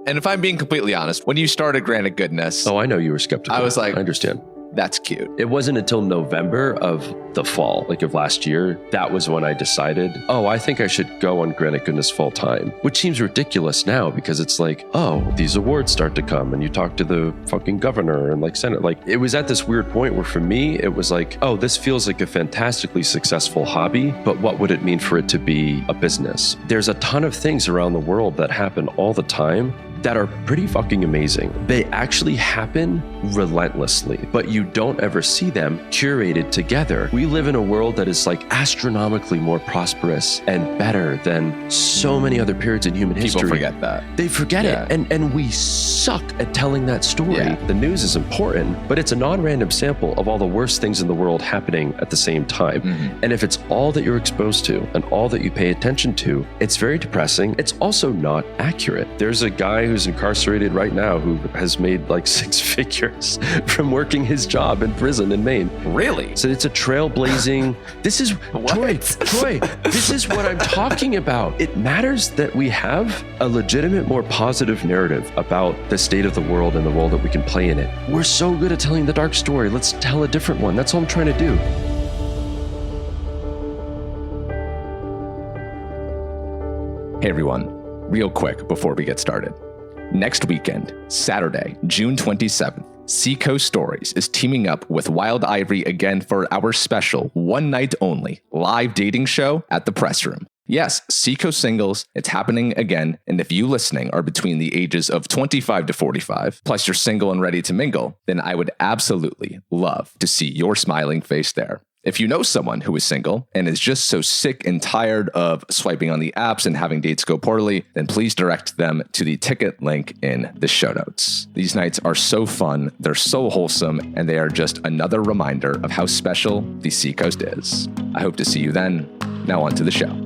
And if I'm being completely honest, when you started Granite Goodness, Oh, I know you were skeptical. I was like, I understand. That's cute. It wasn't until November of the fall, like of last year, that was when I decided, I think I should go on Granite Goodness full time, which seems ridiculous now because it's like, these awards start to come and you talk to the fucking governor and like Senate. Like it was at this weird point where for me, it was like, this feels like a fantastically successful hobby, but what would it mean for it to be a business? There's a ton of things around the world that happen all the time that are pretty fucking amazing. They actually happen relentlessly, but you don't ever see them curated together. We live in a world that is like astronomically more prosperous and better than so many other periods in human history. People forget that. They forget it. And we suck at telling that story. Yeah. The news is important, but it's a non-random sample of all the worst things in the world happening at the same time. Mm-hmm. And if it's all that you're exposed to and all that you pay attention to, it's very depressing. It's also not accurate. There's a guy who's incarcerated right now who has made like 6 figures from working his job in prison in Maine. Really? So it's a trailblazing. This is Troy, this is what I'm talking about. It matters that we have a legitimate, more positive narrative about the state of the world and the role that we can play in it. We're so good at telling the dark story. Let's tell a different one. That's all I'm trying to do. Hey everyone, real quick before we get started. Next weekend, Saturday, June 27th, Seacoast Stories is teaming up with Wild Ivory again for our special one night only live dating show at the Press Room. Yes, Seacoast Singles, it's happening again, and if you listening are between the ages of 25 to 45, plus you're single and ready to mingle, then I would absolutely love to see your smiling face there. If you know someone who is single and is just so sick and tired of swiping on the apps and having dates go poorly, then please direct them to the ticket link in the show notes. These nights are so fun, they're so wholesome, and they are just another reminder of how special the Seacoast is. I hope to see you then. Now on to the show.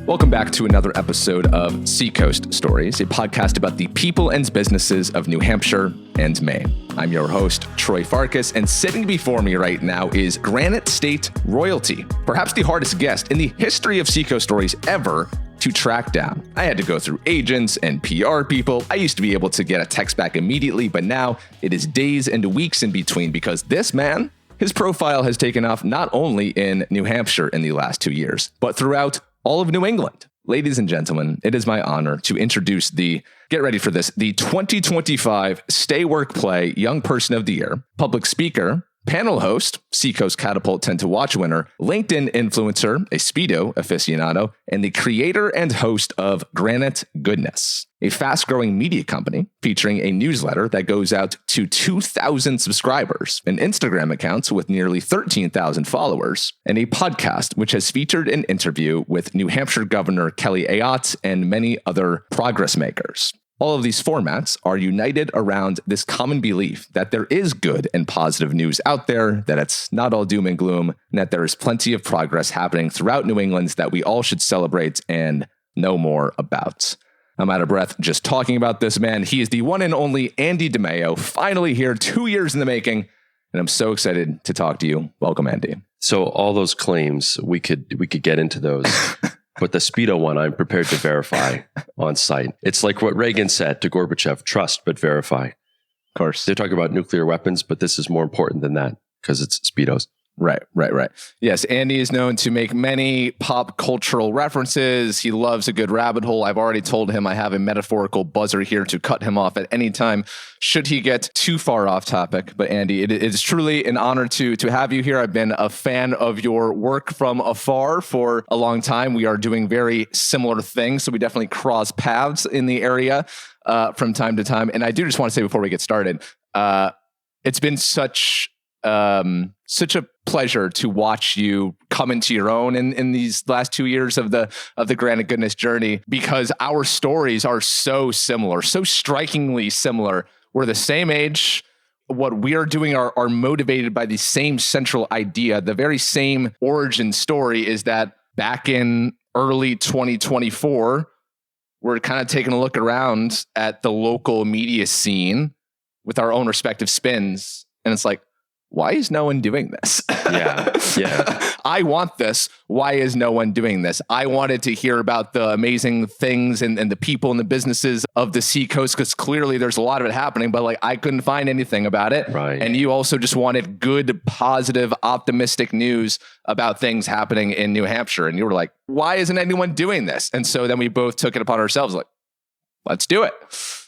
Welcome back to another episode of Seacoast Stories, a podcast about the people and businesses of New Hampshire and Maine. I'm your host, Troy Farkas, and sitting before me right now is Granite State royalty, perhaps the hardest guest in the history of Seacoast Stories ever to track down. I had to go through agents and PR people. I used to be able to get a text back immediately, but now it is days and weeks in between because this man, his profile has taken off not only in New Hampshire in the last 2 years, but throughout all of New England. Ladies and gentlemen, it is my honor to introduce get ready for this, the 2025 Stay Work Play Young Person of the Year, public speaker, panel host, Seacoast Catapult 10 to Watch winner, LinkedIn influencer, a Speedo aficionado, and the creator and host of Granite Goodness, a fast-growing media company featuring a newsletter that goes out to 2,000 subscribers, an Instagram account with nearly 13,000 followers, and a podcast which has featured an interview with New Hampshire Governor Kelly Ayotte and many other progress makers. All of these formats are united around this common belief that there is good and positive news out there, that it's not all doom and gloom, and that there is plenty of progress happening throughout New England that we all should celebrate and know more about. I'm out of breath just talking about this man. He is the one and only Andy DeMeo, finally here, 2 years in the making, and I'm so excited to talk to you. Welcome, Andy. So all those claims, we could get into those. But the Speedo one, I'm prepared to verify on site. It's like what Reagan said to Gorbachev, trust but verify. Of course. They're talking about nuclear weapons, but this is more important than that because it's Speedos. Right. Yes, Andy is known to make many pop cultural references. He loves a good rabbit hole. I've already told him I have a metaphorical buzzer here to cut him off at any time should he get too far off topic. But Andy, it is truly an honor to have you here. I've been a fan of your work from afar for a long time. We are doing very similar things, so we definitely cross paths in the area from time to time. And I do just want to say before we get started, it's been such a pleasure to watch you come into your own in these last 2 years of the Granite Goodness journey, because our stories are so similar, so strikingly similar. We're the same age. What we are doing are motivated by the same central idea. The very same origin story is that back in early 2024, we're kind of taking a look around at the local media scene with our own respective spins. And it's like, why is no one doing this? Yeah. I want this. Why is no one doing this? I wanted to hear about the amazing things and the people and the businesses of the Seacoast, because clearly there's a lot of it happening, but like I couldn't find anything about it. Right. And you also just wanted good, positive, optimistic news about things happening in New Hampshire. And you were like, why isn't anyone doing this? And so then we both took it upon ourselves, like, let's do it.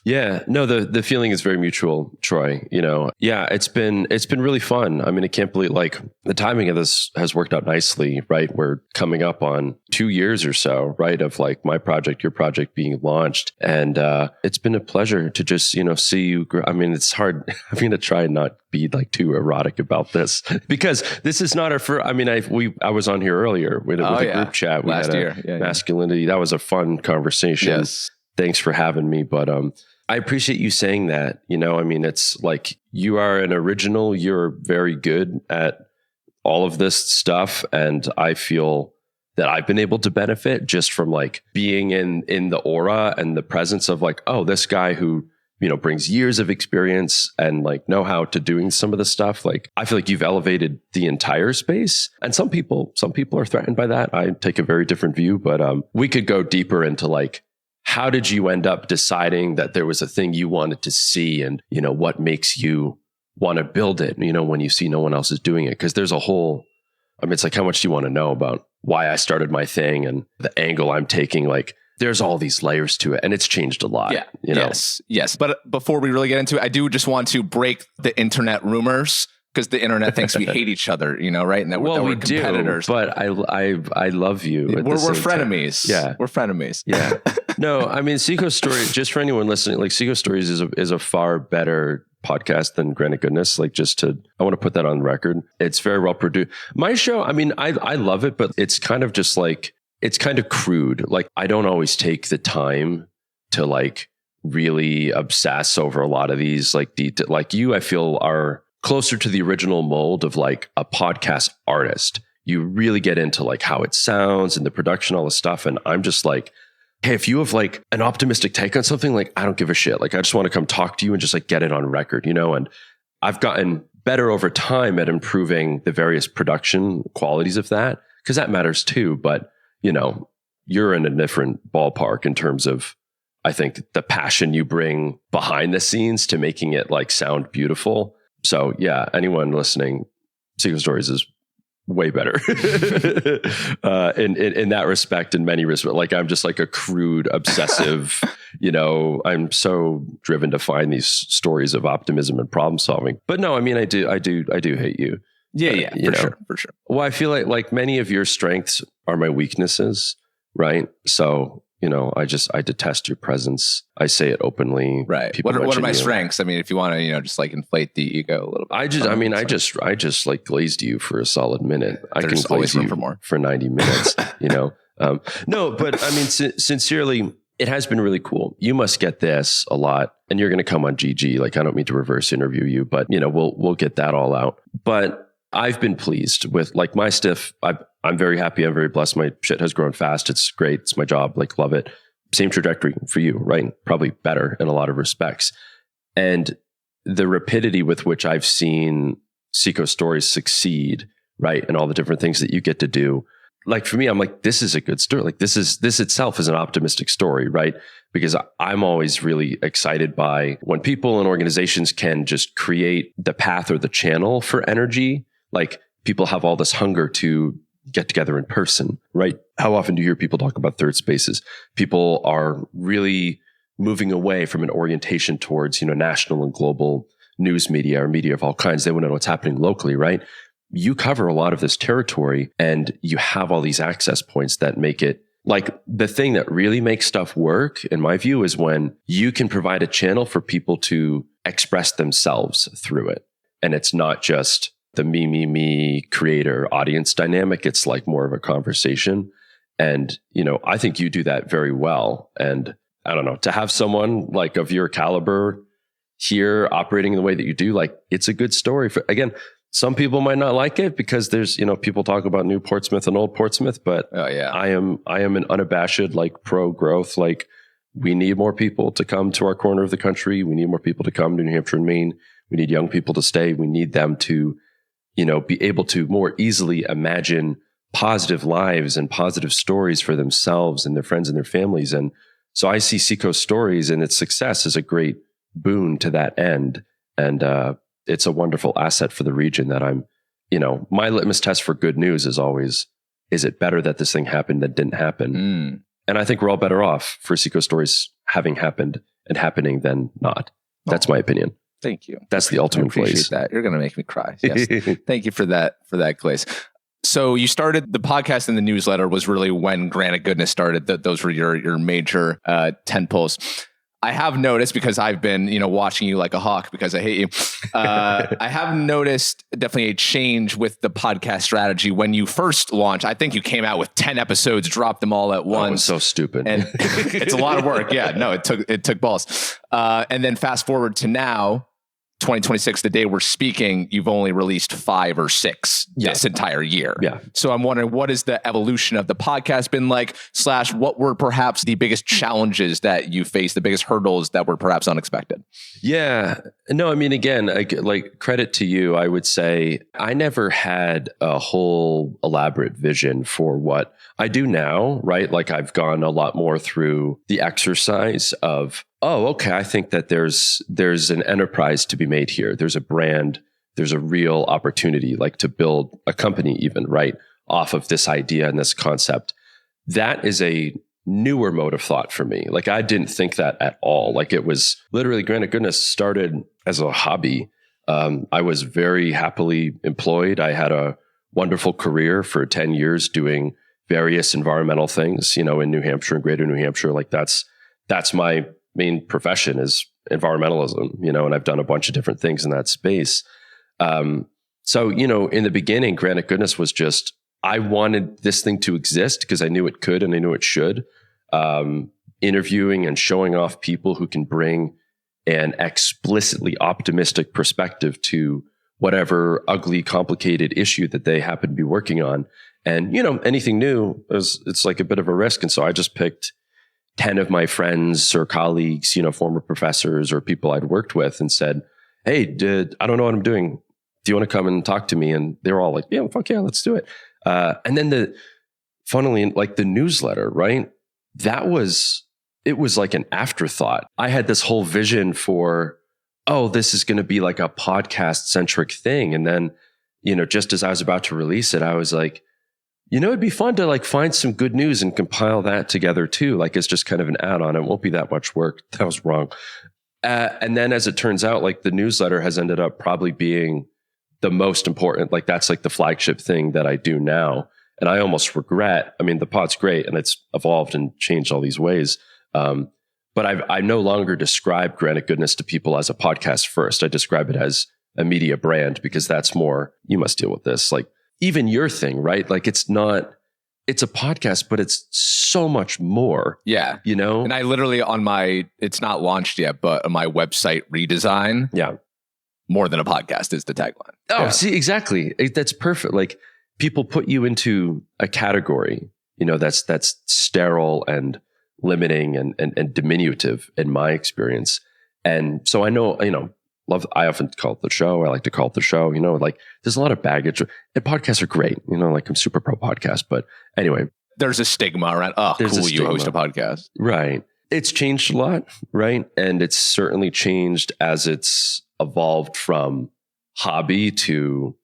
Yeah, no, the feeling is very mutual, Troy. It's been really fun. I mean, I can't believe like the timing of this has worked out nicely, right? We're coming up on 2 years or so, right? Of like my project, your project being launched. And it's been a pleasure to just, see you grow. I mean, it's hard. I'm going to try and not be like too erotic about this because this is not our first. I mean, I was on here earlier with a group chat. We last had year. Masculinity. That was a fun conversation. Yes. Thanks for having me. But I appreciate you saying that. I mean, it's like you are an original. You're very good at all of this stuff. And I feel that I've been able to benefit just from like being in the aura and the presence of like, oh, this guy who, brings years of experience and like know-how to doing some of the stuff. Like, I feel like you've elevated the entire space. And some people are threatened by that. I take a very different view, but we could go deeper into like, how did you end up deciding that there was a thing you wanted to see and, what makes you want to build it, when you see no one else is doing it? Because there's a whole, it's like, how much do you want to know about why I started my thing and the angle I'm taking? Like, there's all these layers to it and it's changed a lot. Yeah. Yes. But before we really get into it, I do just want to break the internet rumors, because the internet thinks we hate each other, right? And that we're competitors. Do, but I love you. We're frenemies. Yeah. We're frenemies. Yeah. No, I mean, Seacoast Story, just for anyone listening, like Seacoast Stories is a far better podcast than Granite Goodness. Like I want to put that on record. It's very well produced. My show, I mean, I love it, but it's kind of just like, it's kind of crude. Like I don't always take the time to like really obsess over a lot of these like detail. Like you, I feel are closer to the original mold of like a podcast artist. You really get into like how it sounds and the production, all the stuff. And I'm just like, hey, if you have like an optimistic take on something, like I don't give a shit. Like I just want to come talk to you and just like get it on record, and I've gotten better over time at improving the various production qualities of that, because that matters too. But, you're in a different ballpark in terms of, I think, the passion you bring behind the scenes to making it like sound beautiful. So yeah, anyone listening, Seacoast Stories is way better in that respect, in many respects. Like I'm just like a crude, obsessive, I'm so driven to find these stories of optimism and problem solving. But no, I mean, I do hate you. Yeah, for sure. Well, I feel like many of your strengths are my weaknesses, right? So, I detest your presence. I say it openly. Right. What are my strengths? I mean, if you want to, just like inflate the ego a little bit. I just like glazed you for a solid minute. I can always glaze room you for more. For 90 minutes, No, but I mean, sincerely, it has been really cool. You must get this a lot, and you're going to come on GG. Like, I don't mean to reverse interview you, but we'll get that all out. But I've been pleased with like my stuff. I'm very happy. I'm very blessed. My shit has grown fast. It's great. It's my job. Like, love it. Same trajectory for you, right? Probably better in a lot of respects. And the rapidity with which I've seen Seacoast Stories succeed, right? And all the different things that you get to do. Like for me, I'm like, this is a good story. Like this itself is an optimistic story, right? Because I'm always really excited by when people and organizations can just create the path or the channel for energy. Like people have all this hunger to get together in person, right? How often do you hear people talk about third spaces? People are really moving away from an orientation towards, national and global news media or media of all kinds. They want to know what's happening locally, right? You cover a lot of this territory and you have all these access points that make it like the thing that really makes stuff work, in my view, is when you can provide a channel for people to express themselves through it. And it's not just the me creator audience dynamic. It's like more of a conversation. And, I think you do that very well. And I don't know, to have someone like of your caliber here operating in the way that you do, like it's a good story. Again, some people might not like it because there's, people talk about new Portsmouth and old Portsmouth, but I am an unabashed, like pro growth. Like we need more people to come to our corner of the country. We need more people to come to New Hampshire and Maine. We need young people to stay. We need them to be able to more easily imagine positive lives and positive stories for themselves and their friends and their families. And so I see Seacoast Stories and its success as a great boon to that end. And it's a wonderful asset for the region that I'm, my litmus test for good news is always, is it better that this thing happened than didn't happen? And I think we're all better off for Seacoast Stories having happened and happening than not. That's my opinion. Thank you. That's the ultimate place. That. You're going to make me cry. Yes. Thank you for that, Glaze. So you started the podcast and the newsletter was really when Granite Goodness started. Those were your major tentpoles. I have noticed, because I've been, watching you like a hawk because I hate you. I have noticed definitely a change with the podcast strategy. When you first launched, I think you came out with 10 episodes, dropped them all at once. That was so stupid. And it's a lot of work. Yeah, no, it took balls. And then fast forward to now, 2026, the day we're speaking, you've only released 5 or 6 this entire year. Yeah. So I'm wondering, what has the evolution of the podcast been like, / what were perhaps the biggest challenges that you faced, the biggest hurdles that were perhaps unexpected? Yeah. No, I mean, again, like credit to you, I would say I never had a whole elaborate vision for what I do now, right? Like I've gone a lot more through the exercise of, oh, okay, I think that there's an enterprise to be made here. There's a brand, there's a real opportunity, like to build a company even, right? Off of this idea and this concept. That is a newer mode of thought for me. Like I didn't think that at all. Like it was literally Granite Goodness started as a hobby. I was very happily employed. I had a wonderful career for 10 years doing various environmental things, in New Hampshire and greater New Hampshire. Like that's my main profession is environmentalism, and I've done a bunch of different things in that space. So, in the beginning, Granite Goodness was just, I wanted this thing to exist because I knew it could and I knew it should. Interviewing and showing off people who can bring an explicitly optimistic perspective to whatever ugly, complicated issue that they happen to be working on. And, anything new it's like a bit of a risk. And so I just picked 10 of my friends or colleagues, former professors or people I'd worked with and said, hey, I don't know what I'm doing. Do you want to come and talk to me? And they were all like, yeah, fuck yeah, let's do it. And then funnily, like the newsletter, right? It was like an afterthought. I had this whole vision for, oh, this is going to be like a podcast centric thing. And then, just as I was about to release it, I was like, it'd be fun to like find some good news and compile that together too. Like it's just kind of an add-on. It won't be that much work. That was wrong. And then as it turns out, like the newsletter has ended up probably being the most important. Like that's like the flagship thing that I do now. And I almost regret, I mean, the pod's great and it's evolved and changed all these ways. But I no longer describe Granite Goodness to people as a podcast first. I describe it as a media brand because that's more, you must deal with this. Like, even your thing, right? Like it's a podcast, but it's so much more. Yeah. And I literally it's not launched yet, but on my website redesign. Yeah. More than a podcast is the tagline. Oh, yeah. See, exactly. That's perfect. Like people put you into a category, that's sterile and limiting and diminutive in my experience. And so I know, I often call it the show. I like to call it the show, like there's a lot of baggage and podcasts are great. Like I'm super pro podcast, but anyway, there's a stigma around, cool, you host a podcast. Right. It's changed a lot. Right. And it's certainly changed as it's evolved from hobby to,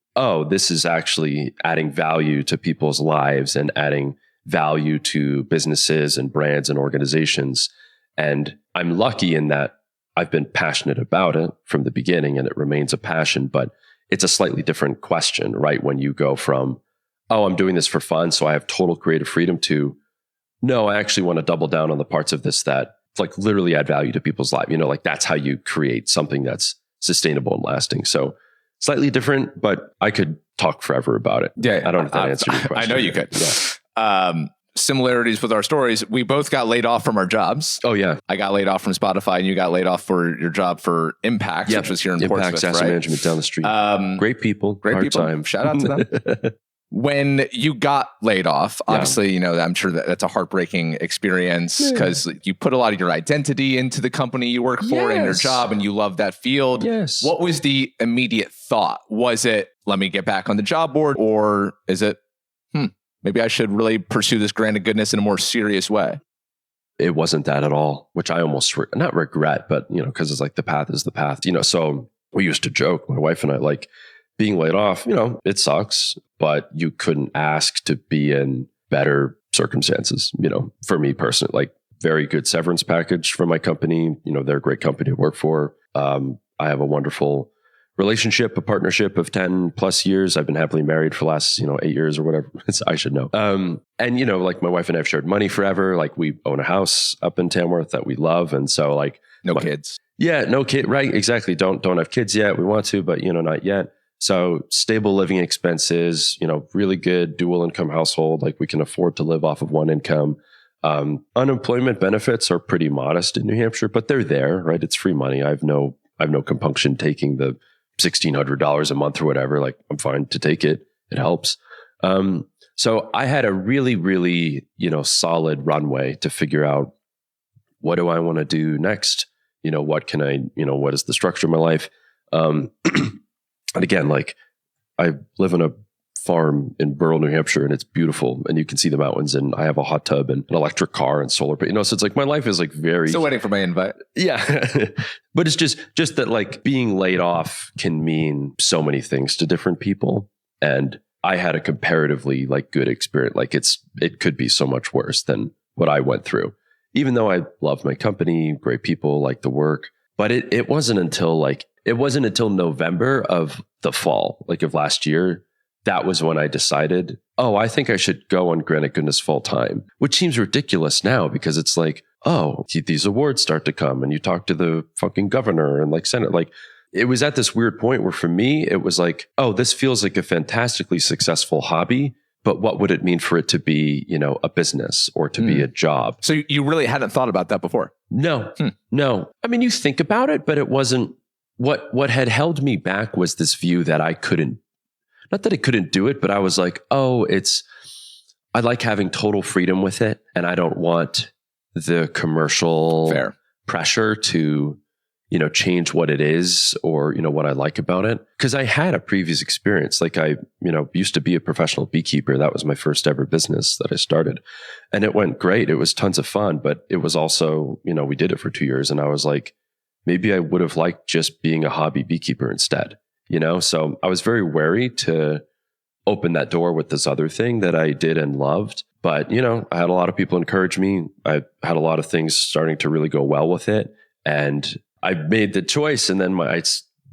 this is actually adding value to people's lives and adding value to businesses and brands and organizations. And I'm lucky in that I've been passionate about it from the beginning and it remains a passion, but it's a slightly different question, right? When you go from, I'm doing this for fun, so I have total creative freedom to, no, I actually want to double down on the parts of this that like literally add value to people's life. Like that's how you create something that's sustainable and lasting. So slightly different, but I could talk forever about it. Yeah. I don't know if that answered your question. I know you could. Yeah. Similarities with our stories. We both got laid off from our jobs. Oh yeah. I got laid off from Spotify and you got laid off for your job for Impact, which was here in Portsmouth, Asset right? Management down the street. Great people. Great Hard people. Time. Shout out to them. When you got laid off, obviously, you know, I'm sure that's a heartbreaking experience because you put a lot of your identity into the company you work for and your job, and you love that field. Yes. What was the immediate thought? Was it, let me get back on the job board? Or is it, maybe I should really pursue this Granite Goodness in a more serious way? It wasn't that at all, which I almost not regret, but, you know, because it's like the path is the path, you know. So we used to joke, my wife and I, like, being laid off, you know, it sucks, but you couldn't ask to be in better circumstances, you know, for me personally. Like, very good severance package from my company. You know, they're a great company to work for. I have a wonderful relationship, a partnership of 10 plus years. I've been happily married for the last, 8 years or whatever. I should know. And, you know, like, my wife and I have shared money forever. Like, we own a house up in Tamworth that we love. And so, like, no kids. Yeah, no kid. Right. Exactly. Don't have kids yet. We want to, but, you know, not yet. So stable living expenses, you know, really good dual income household. Like, we can afford to live off of one income. Unemployment benefits are pretty modest in New Hampshire, but they're there, right? It's free money. I have no compunction taking the $1,600 a month or whatever. Like, I'm fine to take it. It helps. So I had a really, really, you know, solid runway to figure out, what do I want to do next? You know, what can I, you know, what is the structure of my life? And again, like, I live on a farm in rural New Hampshire, and it's beautiful, and you can see the mountains, and I have a hot tub and an electric car and solar, but, you know, so it's like, my life is like very... Still waiting for my invite. Yeah. But it's just that, like, being laid off can mean so many things to different people. And I had a comparatively, like, good experience. Like, it could be so much worse than what I went through, even though I love my company, great people, like the work. But it wasn't until November of the fall, like, of last year, that was when I decided, oh, I think I should go on Granite Goodness full time, which seems ridiculous now because it's like, oh, these awards start to come and you talk to the fucking governor and, like, Senate. Like, it was at this weird point where, for me, it was like, oh, this feels like a fantastically successful hobby, but what would it mean for it to be, you know, a business or to be a job? So you really hadn't thought about that before? No, no. I mean, you think about it, but it wasn't what had held me back was this view that I couldn't, not that I couldn't do it, but I was like, oh, I like having total freedom with it. And I don't want the commercial pressure to, you know, change what it is or, you know, what I like about it. Cause I had a previous experience. Like, I, you know, used to be a professional beekeeper. That was my first ever business that I started, and it went great. It was tons of fun, but it was also, you know, we did it for 2 years, and I was like, maybe I would have liked just being a hobby beekeeper instead, you know? So I was very wary to open that door with this other thing that I did and loved. But, you know, I had a lot of people encourage me. I had a lot of things starting to really go well with it. And I made the choice. And then I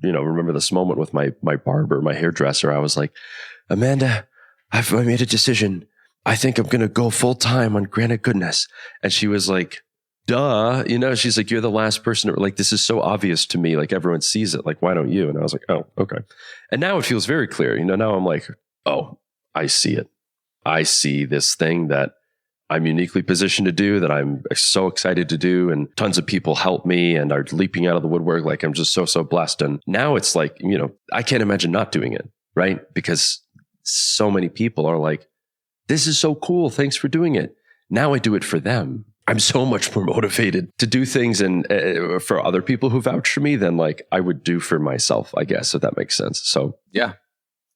remember this moment with my barber, my hairdresser. I was like, Amanda, I made a decision. I think I'm going to go full time on Granite Goodness. And she was like, duh, you know, she's like, you're the last person like, this is so obvious to me. Like, everyone sees it. Like, why don't you? And I was like, oh, okay. And now it feels very clear. You know, now I'm like, oh, I see it. I see this thing that I'm uniquely positioned to do, that I'm so excited to do. And tons of people help me and are leaping out of the woodwork. Like, I'm just so blessed. And now it's like, you know, I can't imagine not doing it. Right. Because so many people are like, this is so cool. Thanks for doing it. Now I do it for them. I'm so much more motivated to do things and for other people who vouch for me than, like, I would do for myself, I guess, if that makes sense. So, yeah,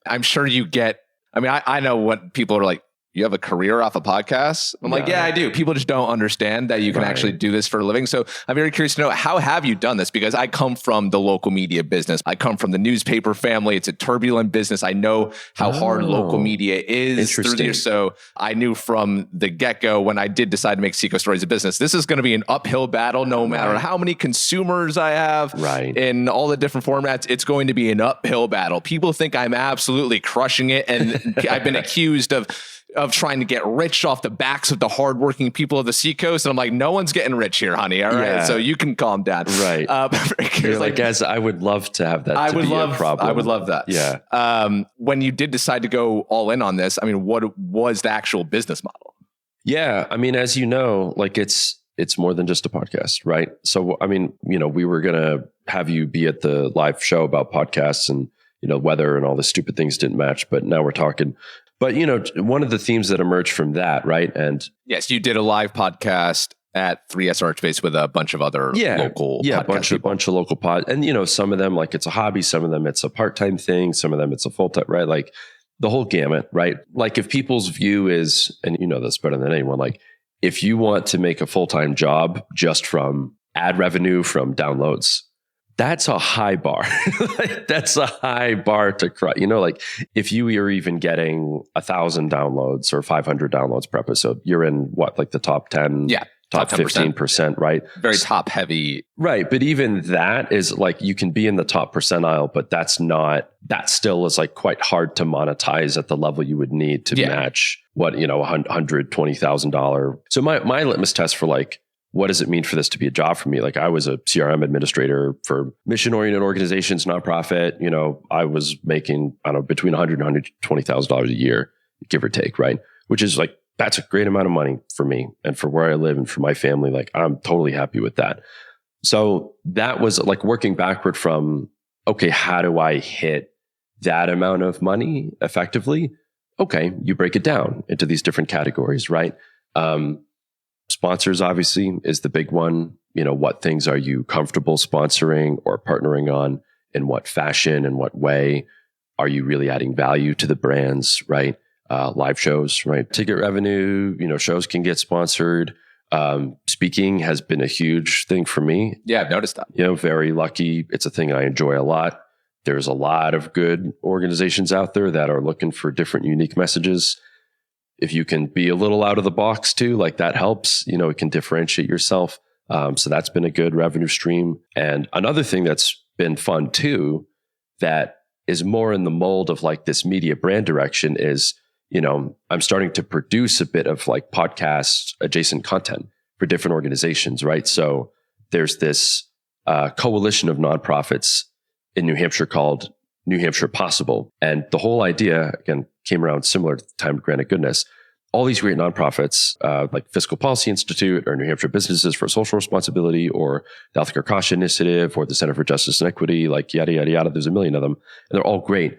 I'm sure you get, I mean, I know what people are like, you have a career off a podcast? I'm like, yeah, I do. People just don't understand that you can actually do this for a living. So I'm very curious to know, how have you done this? Because I come from the local media business. I come from the newspaper family. It's a turbulent business. I know how hard local media is through the years. So I knew from the get-go, when I did decide to make Seacoast Stories a business, this is going to be an uphill battle no matter how many consumers I have in all the different formats. It's going to be an uphill battle. People think I'm absolutely crushing it. And I've been accused of trying to get rich off the backs of the hardworking people of the Seacoast. And I'm like, no one's getting rich here, honey. All right. So you can calm down. Right. You're like, guys, I would love to have that. I would love that. Yeah. When you did decide to go all in on this, I mean, what was the actual business model? Yeah. I mean, as you know, like, it's more than just a podcast, right? So, I mean, you know, we were going to have you be at the live show about podcasts, and, you know, weather and all the stupid things didn't match, but now we're talking. But, one of the themes that emerged from that, right? And yes, you did a live podcast at 3S Archbase with a bunch of other local podcast bunch of local pod. And, some of them, like, it's a hobby. Some of them, it's a part-time thing. Some of them, it's a full-time, right? Like the whole gamut, right? Like if people's view is, and you know this better than anyone, like if you want to make a full-time job just from ad revenue from downloads, that's a high bar. That's a high bar to cross. Like if you are even getting 1,000 downloads or 500 downloads per episode, you're in what, like the top 10, top 15%, right? Very top heavy. Right. But even that is like, you can be in the top percentile, but that still is like quite hard to monetize at the level you would need to match what, $120,000. So my litmus test for like, what does it mean for this to be a job for me? Like I was a CRM administrator for mission-oriented organizations, nonprofit. I was making, I don't know, between $100,000 and $120,000 a year, give or take, right? Which is like, that's a great amount of money for me and for where I live and for my family. Like I'm totally happy with that. So that was like working backward from, okay, how do I hit that amount of money effectively? Okay, you break it down into these different categories, right? Sponsors obviously is the big one. What things are you comfortable sponsoring or partnering on? In what fashion and what way are you really adding value to the brands, right? Live shows, right? Ticket revenue, shows can get sponsored. Speaking has been a huge thing for me. Yeah, I've noticed that. Very lucky. It's a thing I enjoy a lot. There's a lot of good organizations out there that are looking for different unique messages. If you can be a little out of the box too, like that helps, it can differentiate yourself. So that's been a good revenue stream. And another thing that's been fun too, that is more in the mold of like this media brand direction is, I'm starting to produce a bit of like podcast adjacent content for different organizations, right? So there's this coalition of nonprofits in New Hampshire called New Hampshire Possible. And the whole idea, again, came around similar to the time of Granite Goodness. All these great nonprofits, like Fiscal Policy Institute or New Hampshire Businesses for Social Responsibility or the Healthcare Cost Initiative or the Center for Justice and Equity, like yada, yada, yada. There's a million of them. And they're all great.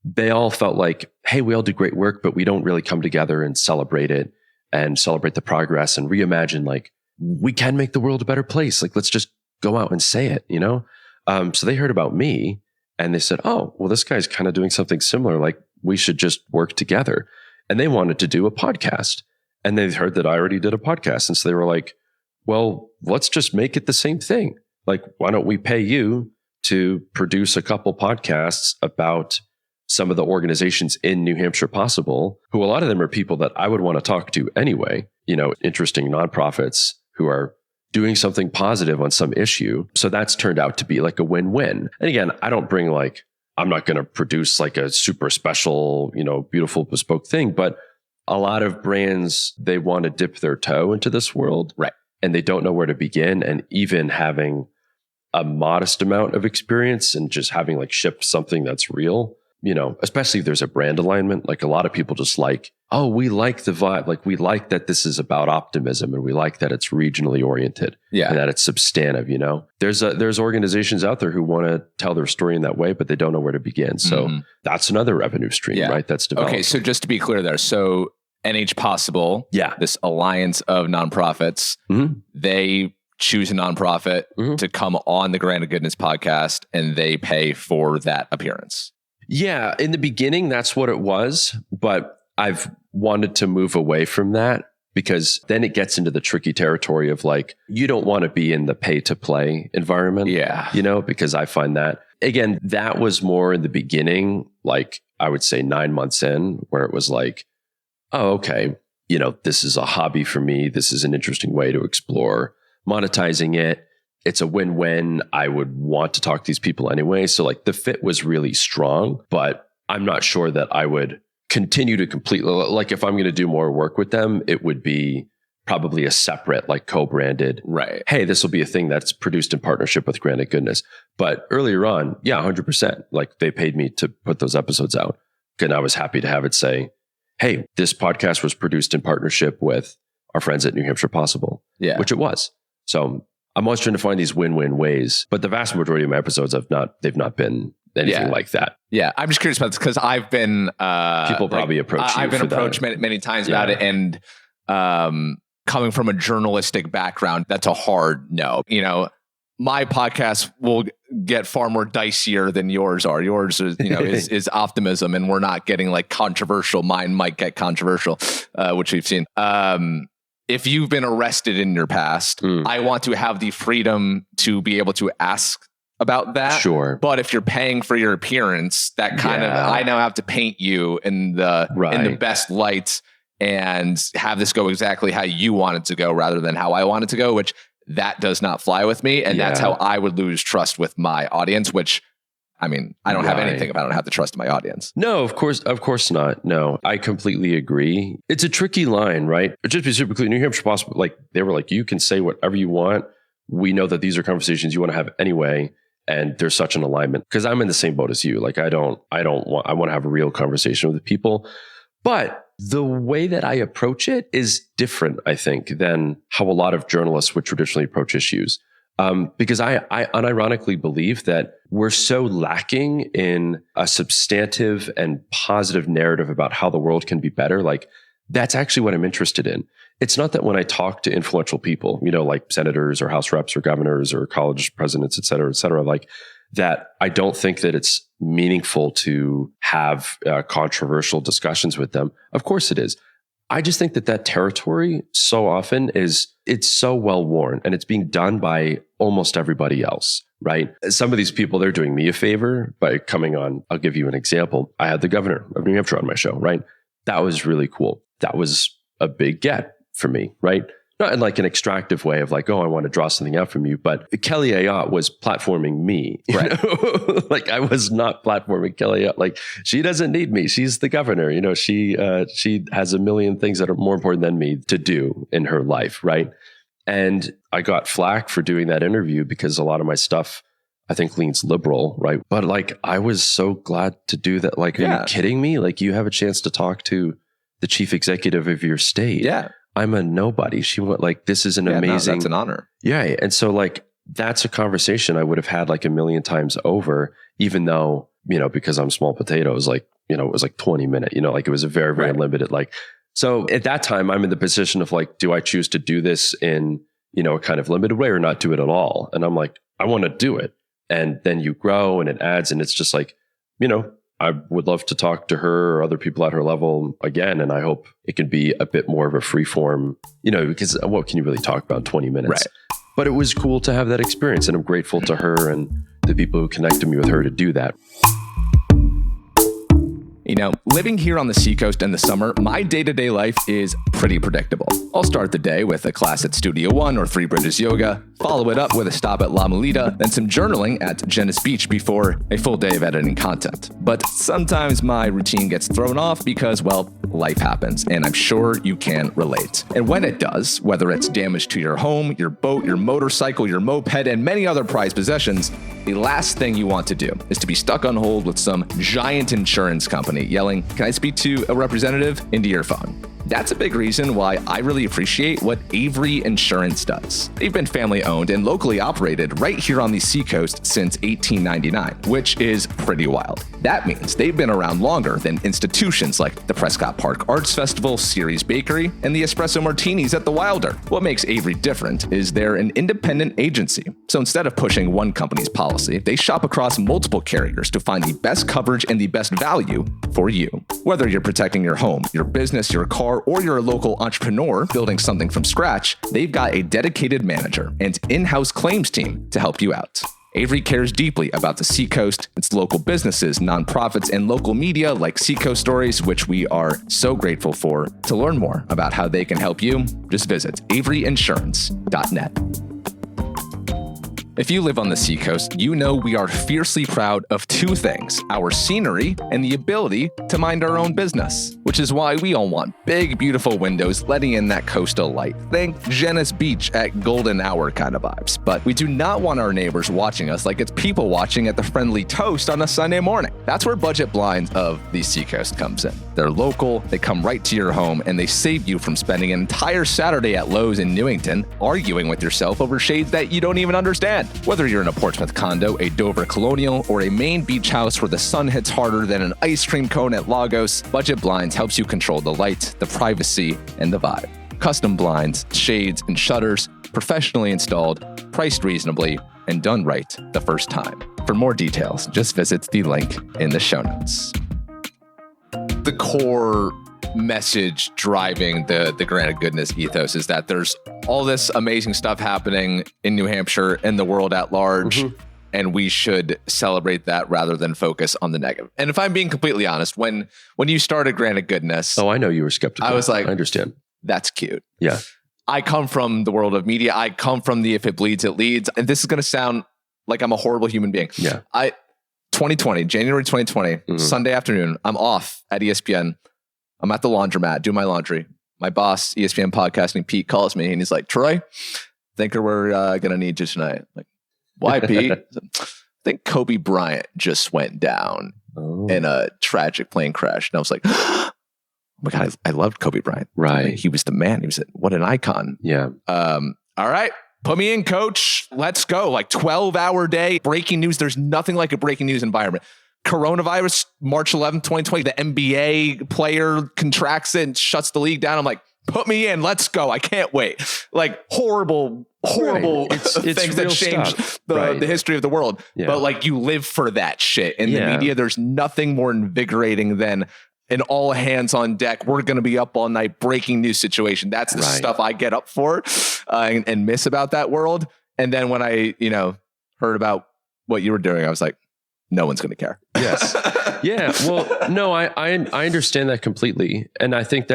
They all felt like, hey, we all do great work, but we don't really come together and celebrate it and celebrate the progress and reimagine, like, we can make the world a better place. Like, let's just go out and say it, So they heard about me and they said, oh, well, this guy's kind of doing something similar. Like, we should just work together. And they wanted to do a podcast. And they heard that I already did a podcast. And so they were like, well, let's just make it the same thing. Like, why don't we pay you to produce a couple podcasts about some of the organizations in New Hampshire Possible, who a lot of them are people that I would want to talk to anyway, interesting nonprofits who are doing something positive on some issue. So that's turned out to be like a win-win. And again, I don't bring like, I'm not going to produce like a super special, beautiful bespoke thing, but a lot of brands, they want to dip their toe into this world. Right. And they don't know where to begin. And even having a modest amount of experience and just having like shipped something that's real, especially if there's a brand alignment, like a lot of people just like, oh, we like the vibe. Like we like that this is about optimism and we like that it's regionally oriented and that it's substantive, There's organizations out there who want to tell their story in that way, but they don't know where to begin. So that's another revenue stream, right? That's developed. Okay. So just to be clear there. So NH Possible, this alliance of nonprofits, they choose a nonprofit to come on the Granite Goodness podcast and they pay for that appearance. Yeah. In the beginning, that's what it was, but I've wanted to move away from that because then it gets into the tricky territory of like, you don't want to be in the pay to play environment. Yeah. Because I find that, again, that was more in the beginning, like I would say 9 months in, where it was like, oh, okay, this is a hobby for me. This is an interesting way to explore monetizing it. It's a win-win. I would want to talk to these people anyway. So like the fit was really strong, but I'm not sure that I would continue to completely, like if I'm going to do more work with them, it would be probably a separate, like co-branded, right? Hey, this will be a thing that's produced in partnership with Granite Goodness. But earlier on, 100%, like they paid me to put those episodes out. And I was happy to have it say, hey, this podcast was produced in partnership with our friends at New Hampshire Possible, which it was. So I'm always trying to find these win-win ways, but the vast majority of my episodes they've not been anything like that. Yeah, I'm just curious about this because I've been people probably approach you. I've been approached many times about it, and coming from a journalistic background, that's a hard no. You know, my podcast will get far more dicier than yours are. Yours is, you know, is optimism, and we're not getting like controversial. Mine might get controversial, which we've seen. If you've been arrested in your past, I want to have the freedom to be able to ask about that. Sure. But if you're paying for your appearance, that kind of, I now have to paint you in the best light and have this go exactly how you want it to go rather than how I want it to go, which that does not fly with me. And that's how I would lose trust with my audience, which, I mean, I don't have anything if I don't have the trust of my audience. No, of course not. No, I completely agree. It's a tricky line, right? But just be super clear, New Hampshire Possible, like they were like, you can say whatever you want. We know that these are conversations you want to have anyway. And there's such an alignment because I'm in the same boat as you. Like I want to have a real conversation with people, but the way that I approach it is different, I think, than how a lot of journalists would traditionally approach issues. Because I unironically believe that we're so lacking in a substantive and positive narrative about how the world can be better. Like that's actually what I'm interested in. It's not that when I talk to influential people, you know, like senators or House reps or governors or college presidents, et cetera, like that I don't think that it's meaningful to have controversial discussions with them. Of course it is. I just think that territory so often it's so well worn and it's being done by almost everybody else, right? Some of these people, they're doing me a favor by coming on. I'll give you an example. I had the governor of New Hampshire on my show, right? That was really cool. That was a big get for me, right? Not in like an extractive way of like, oh, I want to draw something out from you, but Kelly Ayotte was platforming me. You know? Like I was not platforming Kelly Ayotte. Like she doesn't need me. She's the governor. You know, she has a million things that are more important than me to do in her life, right? And I got flack for doing that interview because a lot of my stuff I think leans liberal, right? But like I was so glad to do that. Like, are you kidding me? Like you have a chance to talk to the chief executive of your state. Yeah. I'm a nobody. She went like, this is an amazing. That's an honor. Yeah. And so like, that's a conversation I would have had like a million times over, even though, you know, because I'm small potatoes, like, you know, it was like 20 minutes, you know, like it was a very, very limited, like, so at that time I'm in the position of like, do I choose to do this in, you know, a kind of limited way or not do it at all? And I'm like, I want to do it. And then you grow and it adds, and it's just like, you know, I would love to talk to her or other people at her level again. And I hope it can be a bit more of a free form, you know, because what can you really talk about in 20 minutes? Right. But it was cool to have that experience. And I'm grateful to her and the people who connected me with her to do that. You know, living here on the Seacoast in the summer, my day-to-day life is pretty predictable. I'll start the day with a class at Studio One or Three Bridges Yoga, follow it up with a stop at La Molita, then some journaling at Genis Beach before a full day of editing content. But sometimes my routine gets thrown off because, well, life happens, and I'm sure you can relate. And when it does, whether it's damage to your home, your boat, your motorcycle, your moped, and many other prized possessions, the last thing you want to do is to be stuck on hold with some giant insurance company yelling, "Can I speak to a representative?" into your phone. That's a big reason why I really appreciate what Avery Insurance does. They've been family owned and locally operated right here on the Seacoast since 1899, which is pretty wild. That means they've been around longer than institutions like the Prescott Park Arts Festival, Ceres Bakery, and the Espresso Martinis at the Wilder. What makes Avery different is they're an independent agency. So instead of pushing one company's policy, they shop across multiple carriers to find the best coverage and the best value for you. Whether you're protecting your home, your business, your car, or you're a local entrepreneur building something from scratch, they've got a dedicated manager and in-house claims team to help you out. Avery cares deeply about the Seacoast, its local businesses, nonprofits, and local media like Seacoast Stories, which we are so grateful for. To learn more about how they can help you, just visit averyinsurance.net. If you live on the Seacoast, you know we are fiercely proud of two things: our scenery and the ability to mind our own business, which which is why we all want big, beautiful windows letting in that coastal light. Think Venice Beach at golden hour kind of vibes. But we do not want our neighbors watching us like it's people watching at the Friendly Toast on a Sunday morning. That's where budget blinds of the Seacoast comes in. They're local, they come right to your home, and they save you from spending an entire Saturday at Lowe's in Newington arguing with yourself over shades that you don't even understand. Whether you're in a Portsmouth condo, a Dover colonial, or a Maine beach house where the sun hits harder than an ice cream cone at Lagos, Budget Blinds helps you control the light, the privacy, and the vibe. Custom blinds, shades, and shutters, professionally installed, priced reasonably, and done right the first time. For more details, just visit the link in the show notes. The core message driving the Granite Goodness ethos is that there's all this amazing stuff happening in New Hampshire and the world at large. And we should celebrate that rather than focus on the negative. And if I'm being completely honest, when you started Granite Goodness, I know you were skeptical. I was like, I understand. That's cute. Yeah. I come from the world of media. I come from the if it bleeds, it leads. And this is going to sound like I'm a horrible human being. Yeah. January 2020, Sunday afternoon, I'm off at ESPN. I'm at the laundromat doing my laundry. My boss, ESPN podcasting, Pete, calls me and he's like, Troy, think we're going to need you tonight. I'm like, why, Pete? I think Kobe Bryant just went down in a tragic plane crash. And I was like, oh my God, I loved Kobe Bryant. Right. He was the man. What an icon. Yeah. All right. Put me in, coach. Let's go. Like 12-hour day. Breaking news. There's nothing like a breaking news environment. Coronavirus, March 11th, 2020. The NBA player contracts it and shuts the league down. I'm like, put me in. Let's go. I can't wait. Like horrible it's things that change the history of the world. Yeah. But like you live for that shit. In the media, there's nothing more invigorating than an all hands on deck. We're going to be up all night breaking news situation. That's the stuff I get up for and miss about that world. And then when I, heard about what you were doing, I was like, no one's going to care. Yes. Yeah. Well, no, I understand that completely. And I think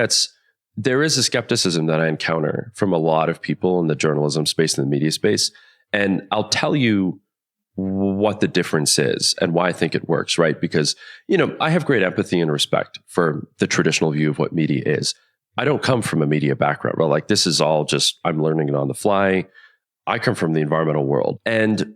there is a skepticism that I encounter from a lot of people in the journalism space and the media space. And I'll tell you what the difference is and why I think it works, right? Because, I have great empathy and respect for the traditional view of what media is. I don't come from a media background, right? Like this is all just, I'm learning it on the fly. I come from the environmental world. And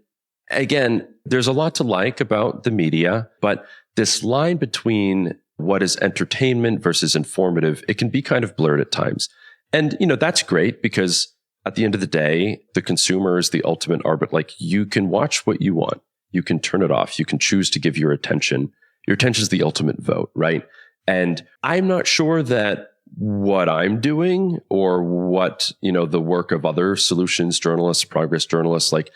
again, there's a lot to like about the media, but this line between what is entertainment versus informative, it can be kind of blurred at times. And, that's great because at the end of the day, the consumer is the ultimate arbiter. Like you can watch what you want. You can turn it off. You can choose to give your attention. Your attention is the ultimate vote, right? And I'm not sure that what I'm doing or what, the work of other solutions journalists, progress journalists, like,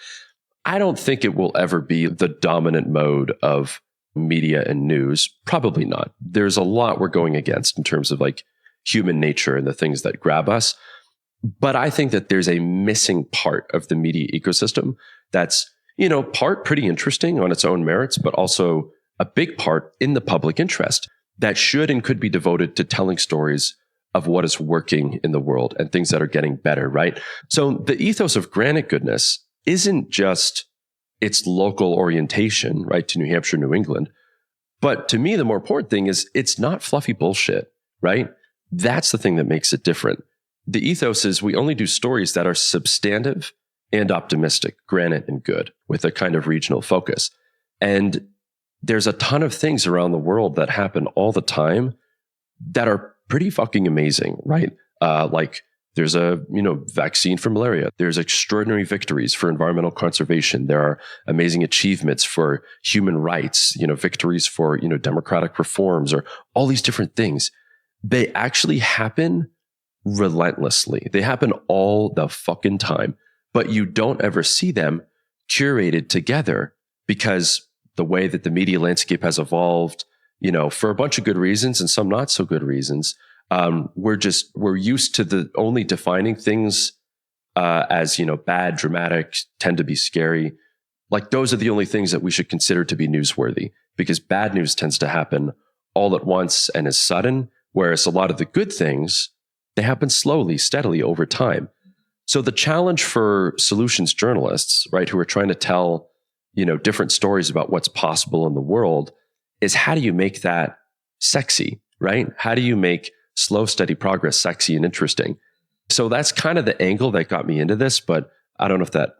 I don't think it will ever be the dominant mode of media and news. Probably not. There's a lot we're going against in terms of like human nature and the things that grab us. But I think that there's a missing part of the media ecosystem that's, part pretty interesting on its own merits, but also a big part in the public interest that should and could be devoted to telling stories of what is working in the world and things that are getting better, right? So the ethos of Granite Goodness isn't just its local orientation, right, to New Hampshire, New England. But to me, the more important thing is it's not fluffy bullshit, right? That's the thing that makes it different. The ethos is we only do stories that are substantive and optimistic, granite and good, with a kind of regional focus. And there's a ton of things around the world that happen all the time that are pretty fucking amazing, right? Like there's a, vaccine for malaria. There's extraordinary victories for environmental conservation. There are amazing achievements for human rights, victories for, democratic reforms or all these different things. They actually happen relentlessly. They happen all the fucking time, but you don't ever see them curated together because the way that the media landscape has evolved, for a bunch of good reasons and some not so good reasons, we're used to the only defining things as bad, dramatic, tend to be scary. Like those are the only things that we should consider to be newsworthy, because bad news tends to happen all at once and is sudden, whereas a lot of the good things, they happen slowly, steadily over time. So the challenge for solutions journalists, right, who are trying to tell different stories about what's possible in the world is how do you make that sexy, right? How do you make slow, steady progress sexy and interesting? So that's kind of the angle that got me into this, but I don't know if that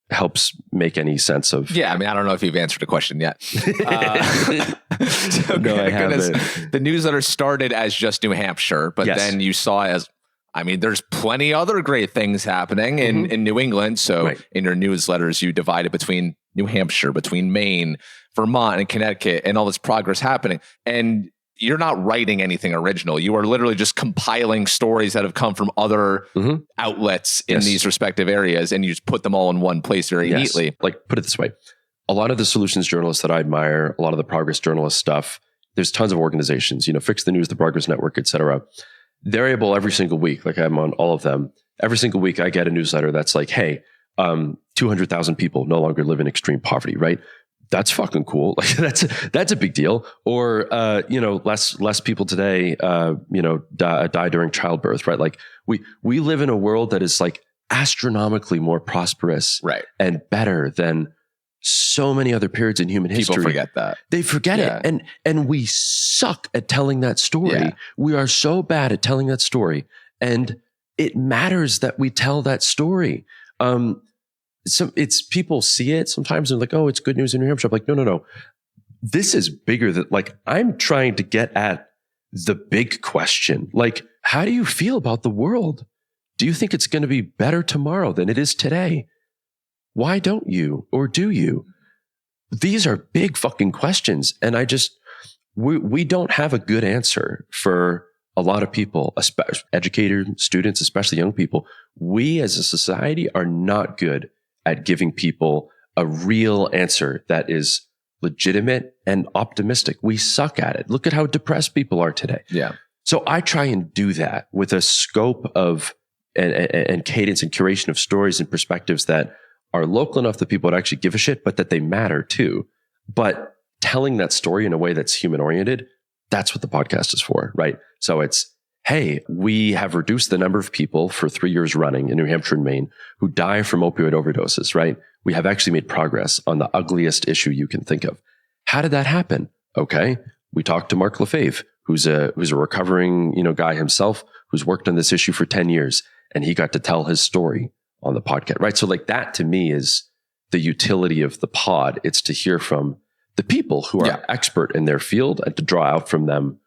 helps make any sense of. Yeah, I mean, I don't know if you've answered the question yet. So No, I goodness, haven't. the newsletter started as just New Hampshire, but Yes. then you saw as, I mean, there's plenty other great things happening in New England. So Right. in your newsletters, you divide it between New Hampshire, between Maine, Vermont, and Connecticut, and all this progress happening. And you're not writing anything original. You are literally just compiling stories that have come from other outlets in Yes. these respective areas, and you just put them all in one place very Yes. neatly. Like, put it this way. A lot of the solutions journalists that I admire, a lot of the progress journalist stuff, there's tons of organizations, Fix the News, the Progress Network, et cetera. They're able every single week, like I'm on all of them. Every single week I get a newsletter that's like, hey, 200,000 people no longer live in extreme poverty, right? That's fucking cool. Like that's a big deal. Or, less people today, die during childbirth, right? Like we live in a world that is like astronomically more prosperous Right. and better than so many other periods in human history. People forget that. They forget Yeah. it. And we suck at telling that story. Yeah. We are so bad at telling that story. And it matters that we tell that story. It's people see it sometimes and they're like, oh, it's good news in New Hampshire. I'm like, no. This is bigger than, like, I'm trying to get at the big question. Like, how do you feel about the world? Do you think it's going to be better tomorrow than it is today? Why don't you, or do you? These are big fucking questions. And we don't have a good answer for a lot of people, especially educators, students, especially young people. We as a society are not good at giving people a real answer that is legitimate and optimistic. We suck at it. Look at how depressed people are today. Yeah. So I try and do that with a scope of and cadence and curation of stories and perspectives that are local enough that people would actually give a shit, but that they matter too. But telling that story in a way that's human oriented, that's what the podcast is for, right? So it's, hey, we have reduced the number of people for 3 years running in New Hampshire and Maine who die from opioid overdoses, right? We have actually made progress on the ugliest issue you can think of. How did that happen? Okay. We talked to Mark Lefebvre, who's a recovering, guy himself, who's worked on this issue for 10 years, and he got to tell his story on the podcast, right? So like that to me is the utility of the pod. It's to hear from the people who are expert in their field and to draw out from them,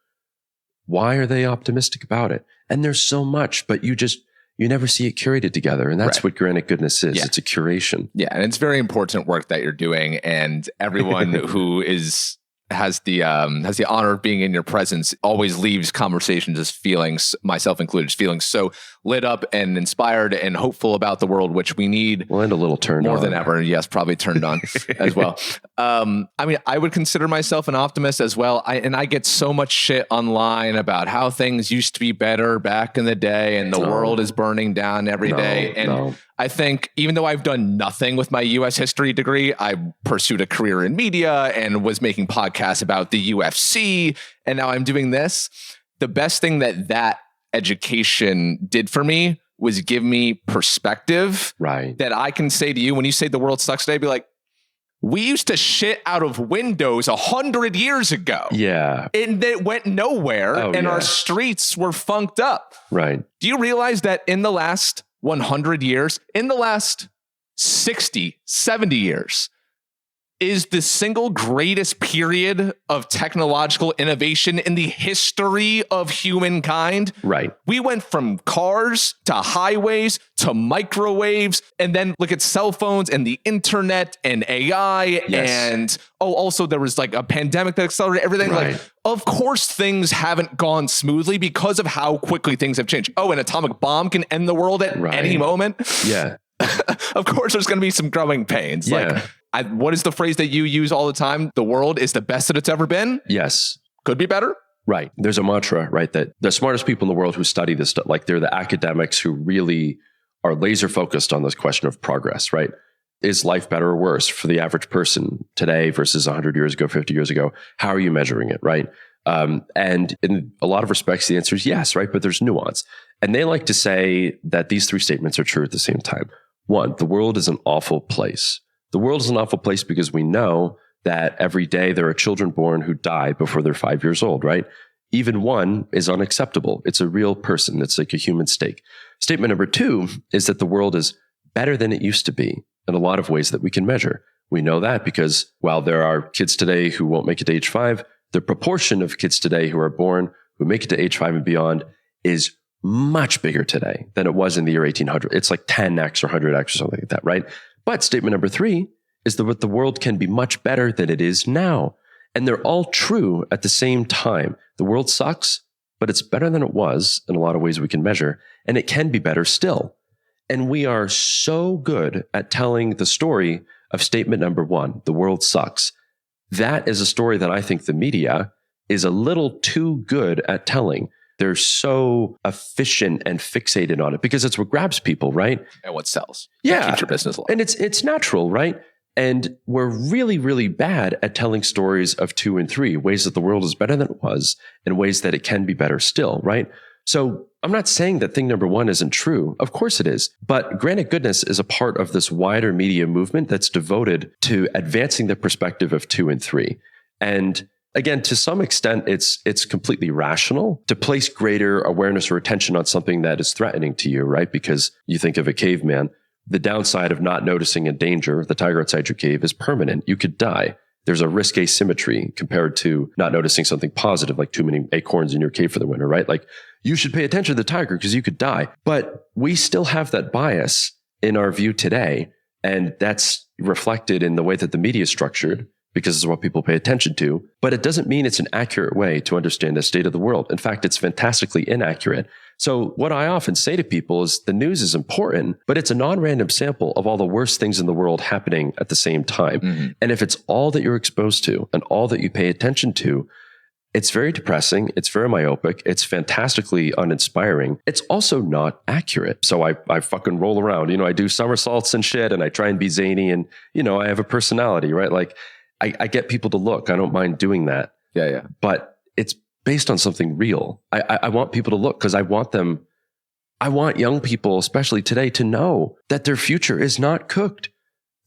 why are they optimistic about it? And there's so much, but you never see it curated together. And that's what Granite Goodness is. Yeah. It's a curation. Yeah. And it's very important work that you're doing. And everyone who has the honor of being in your presence always leaves conversations as feelings, myself included, just feeling so lit up and inspired and hopeful about the world, which we need. Well, and a little turned more on. than ever. Yes, probably turned on as well. I mean, I would consider myself an optimist as well. I get so much shit online about how things used to be better back in the day and the world is burning down every day. And I think even though I've done nothing with my US history degree, I pursued a career in media and was making podcasts about the UFC. And now I'm doing this. The best thing that education did for me was give me perspective, right? That I can say to you, when you say the world sucks today, be like, we used to shit out of windows 100 years ago. Yeah. And it went nowhere. Our streets were funked up. Right. Do you realize that in the last 100 years, in the last 60, 70 years, is the single greatest period of technological innovation in the history of humankind? Right. We went from cars to highways to microwaves, and then look at cell phones and the internet and AI. Yes. And also there was like a pandemic that accelerated everything. Right. Like, of course, things haven't gone smoothly because of how quickly things have changed. Oh, an atomic bomb can end the world at any moment. Yeah. Of course, there's going to be some growing pains. Yeah. Like, what is the phrase that you use all the time? The world is the best that it's ever been. Yes. Could be better. Right. There's a mantra, right? That the smartest people in the world who study this stuff, like they're the academics who really are laser focused on this question of progress, right? Is life better or worse for the average person today versus 100 years ago, 50 years ago? How are you measuring it, right? And in a lot of respects, the answer is yes, right? But there's nuance. And they like to say that these three statements are true at the same time. One, the world is an awful place. The world is an awful place because we know that every day there are children born who die before they're 5 years old, right? even one is unacceptable. It's a real person. It's like a human stake. Statement number 2 is that the world is better than it used to be in a lot of ways that we can measure. We know that because while there are kids today who won't make it to age 5, the proportion of kids today who are born who make it to age 5 and beyond is much bigger today than it was in the year 1800. It's like 10x or 100x or something like that, right? But statement number 3 is that the world can be much better than it is now. And they're all true at the same time. The world sucks, but it's better than it was in a lot of ways we can measure, and it can be better still. And we are so good at telling the story of statement number 1, the world sucks. That is a story that I think the media is a little too good at telling. They're so efficient and fixated on it because it's what grabs people, right? And what sells. Yeah. Keeps your business alive. And it's natural, right? And we're really, really bad at telling stories of 2 and 3, ways that the world is better than it was and ways that it can be better still, right? So I'm not saying that thing number 1 isn't true. Of course it is. But Granite Goodness is a part of this wider media movement that's devoted to advancing the perspective of 2 and 3. And again, to some extent, it's completely rational to place greater awareness or attention on something that is threatening to you, right? Because you think of a caveman. The downside of not noticing a danger, the tiger outside your cave, is permanent. You could die. There's a risk asymmetry compared to not noticing something positive, like too many acorns in your cave for the winter, right? Like you should pay attention to the tiger because you could die. But we still have that bias in our view today. And that's reflected in the way that the media is structured because it's what people pay attention to. But it doesn't mean it's an accurate way to understand the state of the world. In fact, it's fantastically inaccurate. So what I often say to people is the news is important, but it's a non-random sample of all the worst things in the world happening at the same time. Mm-hmm. And if it's all that you're exposed to and all that you pay attention to, it's very depressing. It's very myopic. It's fantastically uninspiring. It's also not accurate. So I fucking roll around, I do somersaults and shit and I try and be zany and, I have a personality, right? Like I get people to look. I don't mind doing that. Yeah. But it's based on something real. I want people to look because I want young people, especially today, to know that their future is not cooked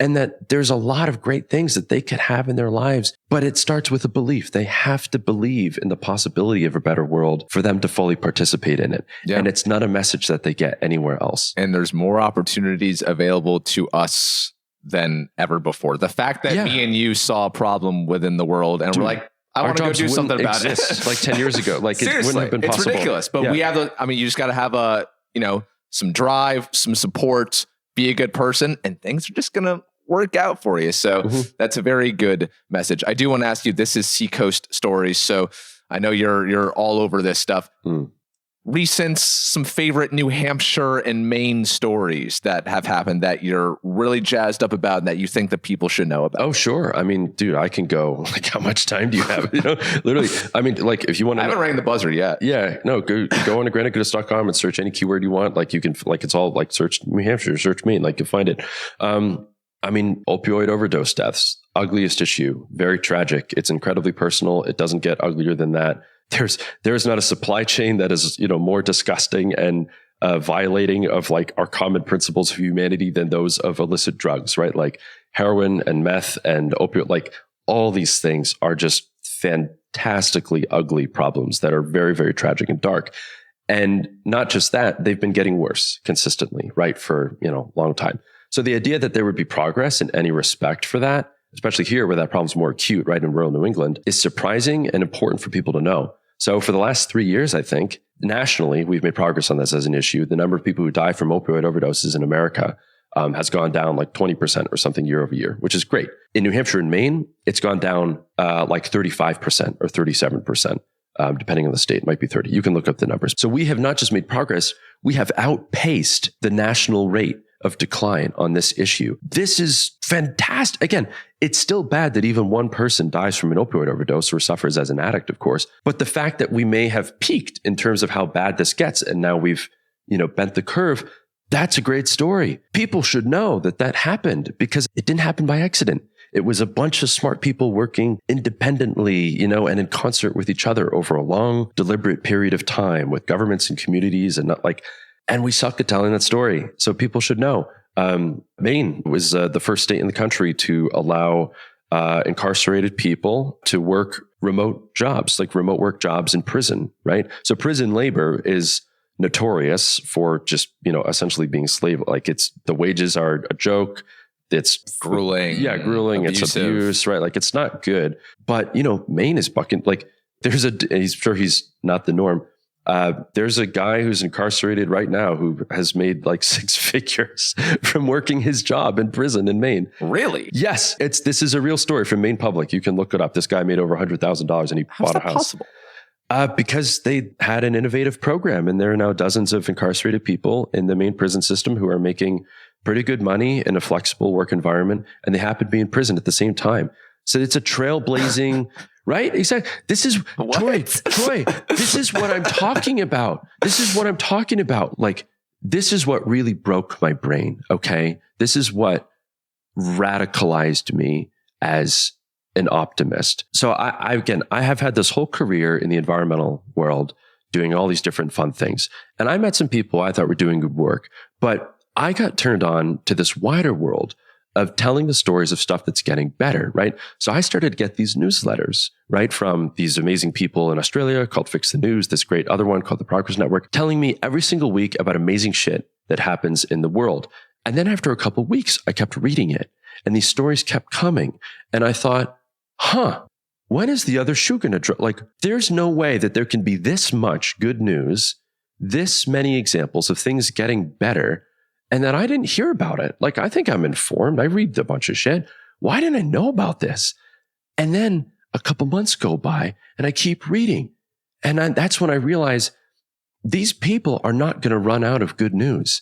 and that there's a lot of great things that they could have in their lives. But it starts with a belief. They have to believe in the possibility of a better world for them to fully participate in it. Yeah. And it's not a message that they get anywhere else. And there's more opportunities available to us than ever before. The fact that me and you saw a problem within the world and we're like, I want to go do something about it. Like 10 years ago. Like it wouldn't have been possible. It's ridiculous. But we have you just got to have some drive, some support, be a good person, and things are just going to work out for you. So that's a very good message. I do want to ask you, this is Seacoast Stories. So I know you're all over this stuff. Recent, some favorite New Hampshire and Maine stories that have happened that you're really jazzed up about and that you think that people should know about? Oh, sure. I mean, dude, I can go. Like, how much time do you have? Literally. I mean, like, if you want to, I haven't rang the buzzer yet. Yeah, no, go on to granitegoodness.com and search any keyword you want. Like, you can, like, it's all like search New Hampshire, search Maine, like, you'll find it. I mean, opioid overdose deaths, ugliest issue, very tragic. It's incredibly personal. It doesn't get uglier than that. There's not a supply chain that is, more disgusting and violating of like our common principles of humanity than those of illicit drugs, right? Like heroin and meth and opioid, like all these things are just fantastically ugly problems that are very, very tragic and dark. And not just that, they've been getting worse consistently, right? For, a long time. So the idea that there would be progress in any respect for that, especially here where that problem's more acute, right, in rural New England, is surprising and important for people to know. So for the last 3 years, I think, nationally, we've made progress on this as an issue. The number of people who die from opioid overdoses in America has gone down like 20% or something year over year, which is great. In New Hampshire and Maine, it's gone down like 35% or 37%, depending on the state. It might be 30. You can look up the numbers. So we have not just made progress, we have outpaced the national rate of decline on this issue. This is fantastic. Again, it's still bad that even one person dies from an opioid overdose or suffers as an addict, of course. But the fact that we may have peaked in terms of how bad this gets, and now we've, bent the curve, that's a great story. People should know that that happened because it didn't happen by accident. It was a bunch of smart people working independently, and in concert with each other over a long, deliberate period of time with governments and communities and we suck at telling that story. So people should know. Maine was the first state in the country to allow incarcerated people to work remote jobs, like remote work jobs in prison, right? So prison labor is notorious for just, essentially being slave. Like the wages are a joke. It's grueling. Yeah, grueling. Abusive. It's abuse, right? Like it's not good. But, Maine is bucking. Like he's sure he's not the norm. There's a guy who's incarcerated right now who has made like 6 figures from working his job in prison in Maine. Really? Yes. This is a real story from Maine Public. You can look it up. This guy made over $100,000 and he bought a house. Possible? Because they had an innovative program, and there are now dozens of incarcerated people in the Maine prison system who are making pretty good money in a flexible work environment, and they happen to be in prison at the same time. So it's a trailblazing, right? Exactly. This is Troy. This is what I'm talking about. Like, this is what really broke my brain. Okay. This is what radicalized me as an optimist. So I have had this whole career in the environmental world doing all these different fun things. And I met some people I thought were doing good work, but I got turned on to this wider world of telling the stories of stuff that's getting better, right? So I started to get these newsletters, right, from these amazing people in Australia called Fix the News, this great other one called the Progress Network, telling me every single week about amazing shit that happens in the world. And then after a couple of weeks, I kept reading it, and these stories kept coming. And I thought, when is the other shoe going to drop? Like, there's no way that there can be this much good news, this many examples of things getting better, and that I didn't hear about it. Like, I think I'm informed. I read a bunch of shit. Why didn't I know about this? And then a couple months go by and I keep reading. And that's when I realize these people are not going to run out of good news.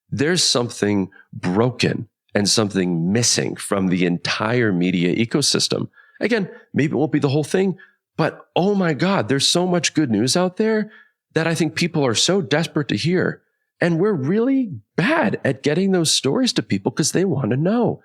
There's something broken and something missing from the entire media ecosystem. Again, maybe it won't be the whole thing, but oh my God, there's so much good news out there that I think people are so desperate to hear. And we're really bad at getting those stories to people because they want to know.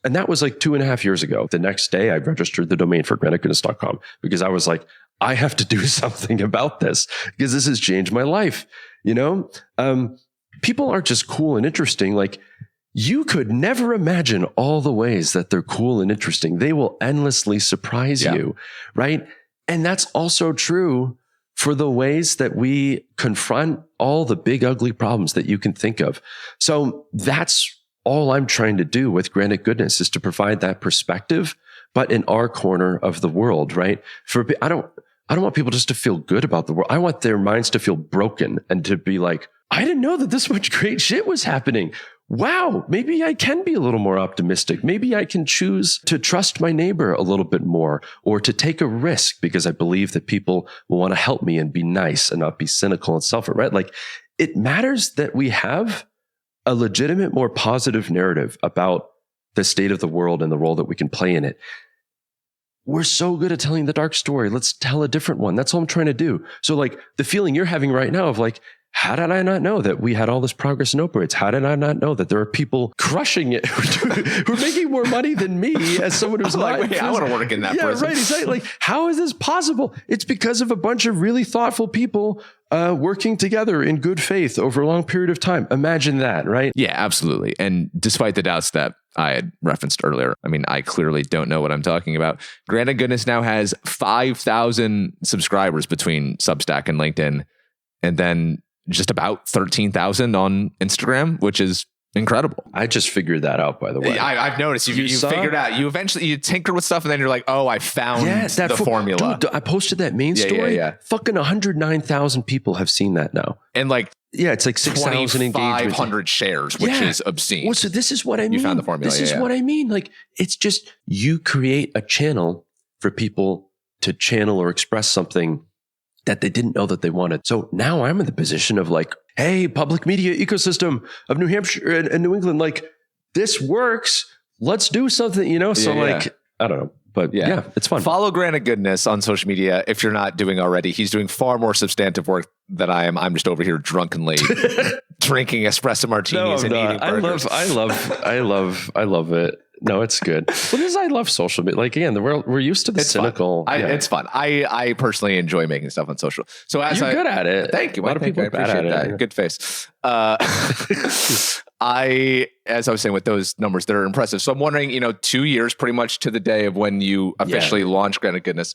And that was like 2.5 years ago. The next day, I registered the domain for granitegoodness.com because I was like, I have to do something about this because this has changed my life. People aren't just cool and interesting. Like, you could never imagine all the ways that they're cool and interesting. They will endlessly surprise you, right? And that's also true for the ways that we confront all the big, ugly problems that you can think of. So that's all I'm trying to do with Granite Goodness, is to provide that perspective, but in our corner of the world, right? I don't want people just to feel good about the world. I want their minds to feel broken and to be like, I didn't know that this much great shit was happening. Wow, maybe I can be a little more optimistic. Maybe I can choose to trust my neighbor a little bit more, or to take a risk because I believe that people will want to help me and be nice and not be cynical and selfish, right? Like, it matters that we have a legitimate, more positive narrative about the state of the world and the role that we can play in it. We're so good at telling the dark story. Let's tell a different one. That's all I'm trying to do. So like the feeling you're having right now of like, how did I not know that we had all this progress in opioids? How did I not know that there are people crushing it who are making more money than me as someone who's not? Like, I want to work in that prison. Right. Exactly. Like, how is this possible? It's because of a bunch of really thoughtful people working together in good faith over a long period of time. Imagine that, right? Yeah, absolutely. And despite the doubts that I had referenced earlier, I mean, I clearly don't know what I'm talking about. Granite Goodness now has 5,000 subscribers between Substack and LinkedIn, and then just about 13,000 on Instagram, which is incredible. I just figured that out, by the way. I've noticed you figured out. You eventually tinker with stuff, and then you're like, oh, I found the formula. Dude, I posted that main story. Yeah. Fucking 109,000 people have seen that now. And like, it's like 6,000 engagements. 500 shares, which is obscene. Well, so this is what I mean. You found the formula. This is what I mean. Like, it's just, you create a channel for people to channel or express something that they didn't know that they wanted. So now I'm in the position of like, hey, public media ecosystem of New Hampshire and New England, like, this works. Let's do something, So I don't know. But yeah, it's fun. Follow Granite Goodness on social media if you're not doing already. He's doing far more substantive work than I am. I'm just over here drunkenly drinking espresso martinis and eating burgers. I love it. No, it's good. Well, I love social media. Like, again, we're used to the cynical. It's fun. I personally enjoy making stuff on social. So as you're good at it. Thank you. A lot of people are bad at it. Good face. As I was saying with those numbers, they're impressive. So I'm wondering, 2 years pretty much to the day of when you officially launched Granite Goodness.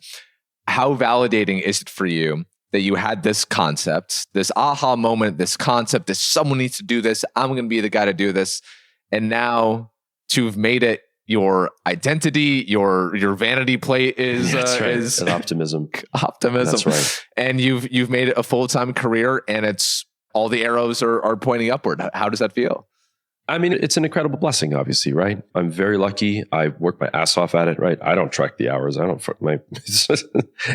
how validating is it for you that you had this concept, this aha moment, this concept that someone needs to do this, I'm going to be the guy to do this, and now to have made it your identity, your vanity plate is is and optimism. Optimism. That's right. And you've made it a full-time career, and it's all the arrows are pointing upward. How does that feel? I mean, it's an incredible blessing, obviously, right? I'm very lucky. I work my ass off at it, right? I don't track the hours. I don't my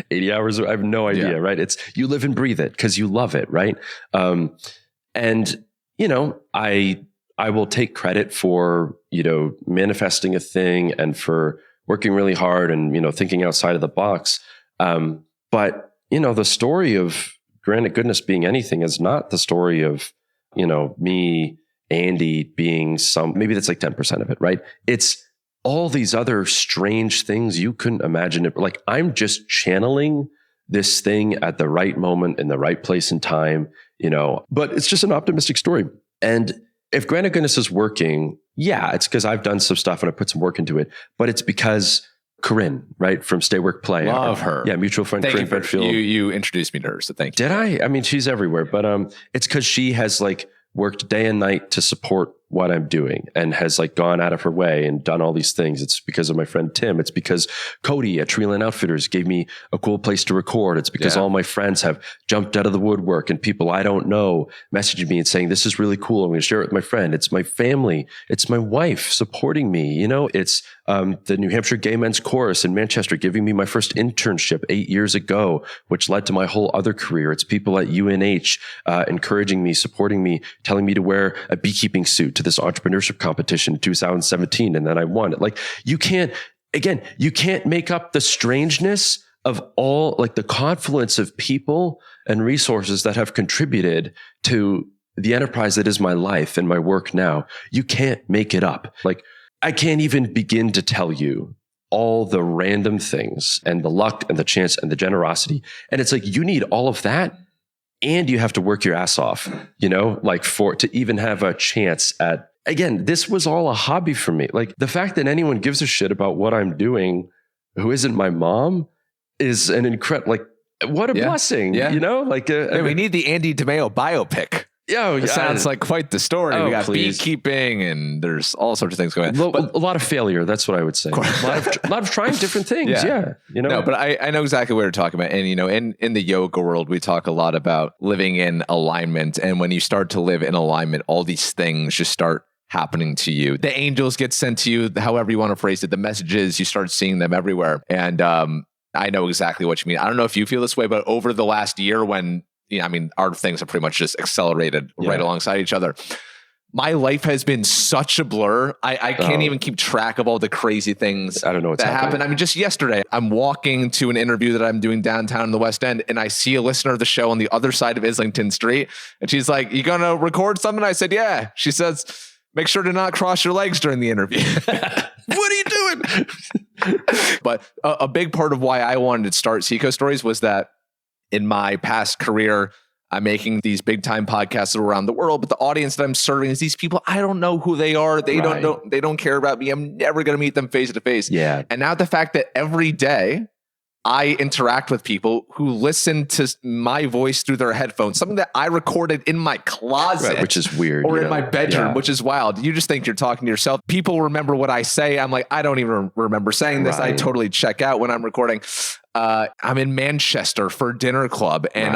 80 hours. I have no idea, right? It's you live and breathe it because you love it, right? And you know, I will take credit for, you know, manifesting a thing and for working really hard and, you know, thinking outside of the box. But you know, the story of Granite Goodness being anything is not the story of, you know, me, Andy being maybe that's like 10% of it, right? It's all these other strange things you couldn't imagine it. Like I'm just channeling this thing at the right moment in the right place and time, you know, but it's just an optimistic story. And if Granite Goodness is working, yeah, it's because I've done some stuff and I put some work into it, but it's because Corinne, right? From Stay Work Play. Love her. Yeah, mutual friend Thank Corinne Bedfield. You introduced me to her, so thank you. Did I? I mean, she's everywhere, but it's because she has like worked day and night to support what I'm doing and has like gone out of her way and done all these things. It's because of my friend Tim. It's because Cody at Treeland Outfitters gave me a cool place to record. It's because all my friends have jumped out of the woodwork and people I don't know messaging me and saying, this is really cool. I'm going to share it with my friend. It's my family. It's my wife supporting me. You know, it's the New Hampshire Gay Men's Chorus in Manchester giving me my first internship 8 years ago, which led to my whole other career. It's people at UNH encouraging me, supporting me, telling me to wear a beekeeping suit to this entrepreneurship competition in 2017. And then I won it. Like you can't make up the strangeness of all like the confluence of people and resources that have contributed to the enterprise that is my life and my work now. You can't make it up. Like I can't even begin to tell you all the random things and the luck and the chance and the generosity. And it's like, you need all of that. And you have to work your ass off, you know, like to even have a chance at, again, this was all a hobby for me. Like the fact that anyone gives a shit about what I'm doing, who isn't my mom, is an incredible, like, what a blessing, you know, like, we need the Andy DeMeo biopic. Yeah, it sounds like quite the story. We got beekeeping and there's all sorts of things going on. But a lot of failure. That's what I would say. A lot of trying different things. Yeah. You know, no, but I know exactly what you're talking about. And, you know, in the yoga world, we talk a lot about living in alignment. And when you start to live in alignment, all these things just start happening to you. The angels get sent to you, however you want to phrase it. The messages, you start seeing them everywhere. And I know exactly what you mean. I don't know if you feel this way, but over the last year when, you know, I mean, our things have pretty much just accelerated right alongside each other. My life has been such a blur. I can't even keep track of all the crazy things I don't know what's that happening. happened. I mean, just yesterday, I'm walking to an interview that I'm doing downtown in the West End, and I see a listener of the show on the other side of Islington Street. And she's like, you going to record something? I said, yeah. She says, make sure to not cross your legs during the interview. What are you doing? But a big part of why I wanted to start Seacoast Stories was that in my past career, I'm making these big time podcasts around the world, but the audience that I'm serving is these people. I don't know who they are. They don't care about me. I'm never going to meet them face to face. Yeah. And now the fact that every day I interact with people who listen to my voice through their headphones, something that I recorded in my closet, which is weird, or in my bedroom, which is wild. You just think you're talking to yourself. People remember what I say. I'm like, I don't even remember saying this. I totally check out when I'm recording. I'm in Manchester for dinner club and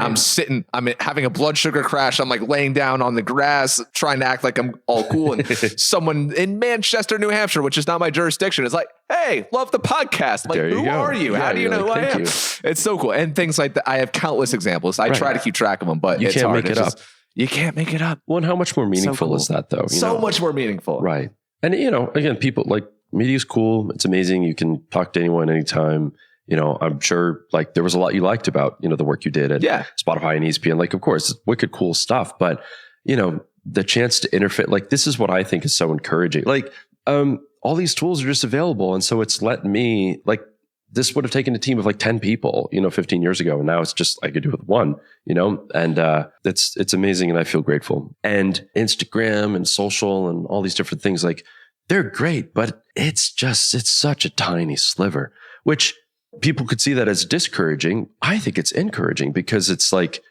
I'm having a blood sugar crash. I'm like laying down on the grass, trying to act like I'm all cool. And someone in Manchester, New Hampshire, which is not my jurisdiction, is like, hey, love the podcast. I'm like, who are you? Yeah, how do you know who I am? It's so cool. And things like that. I have countless examples. I try to keep track of them, but you can't make it up. You can't make it up. Well, and how much more meaningful is that though? So much more meaningful. Right. And you know, again, people like media is cool. It's amazing. You can talk to anyone anytime. You know, I'm sure like there was a lot you liked about, you know, the work you did at Spotify and ESPN. Like, of course, it's wicked cool stuff. But, you know, the chance to interface, like this is what I think is so encouraging. Like, all these tools are just available. And so it's let me, like, this would have taken a team of like 10 people, you know, 15 years ago. And now it's just, I could do it with one, you know, and it's amazing. And I feel grateful. And Instagram and social and all these different things, like they're great, but it's such a tiny sliver, which people could see that as discouraging. I think it's encouraging because it's like,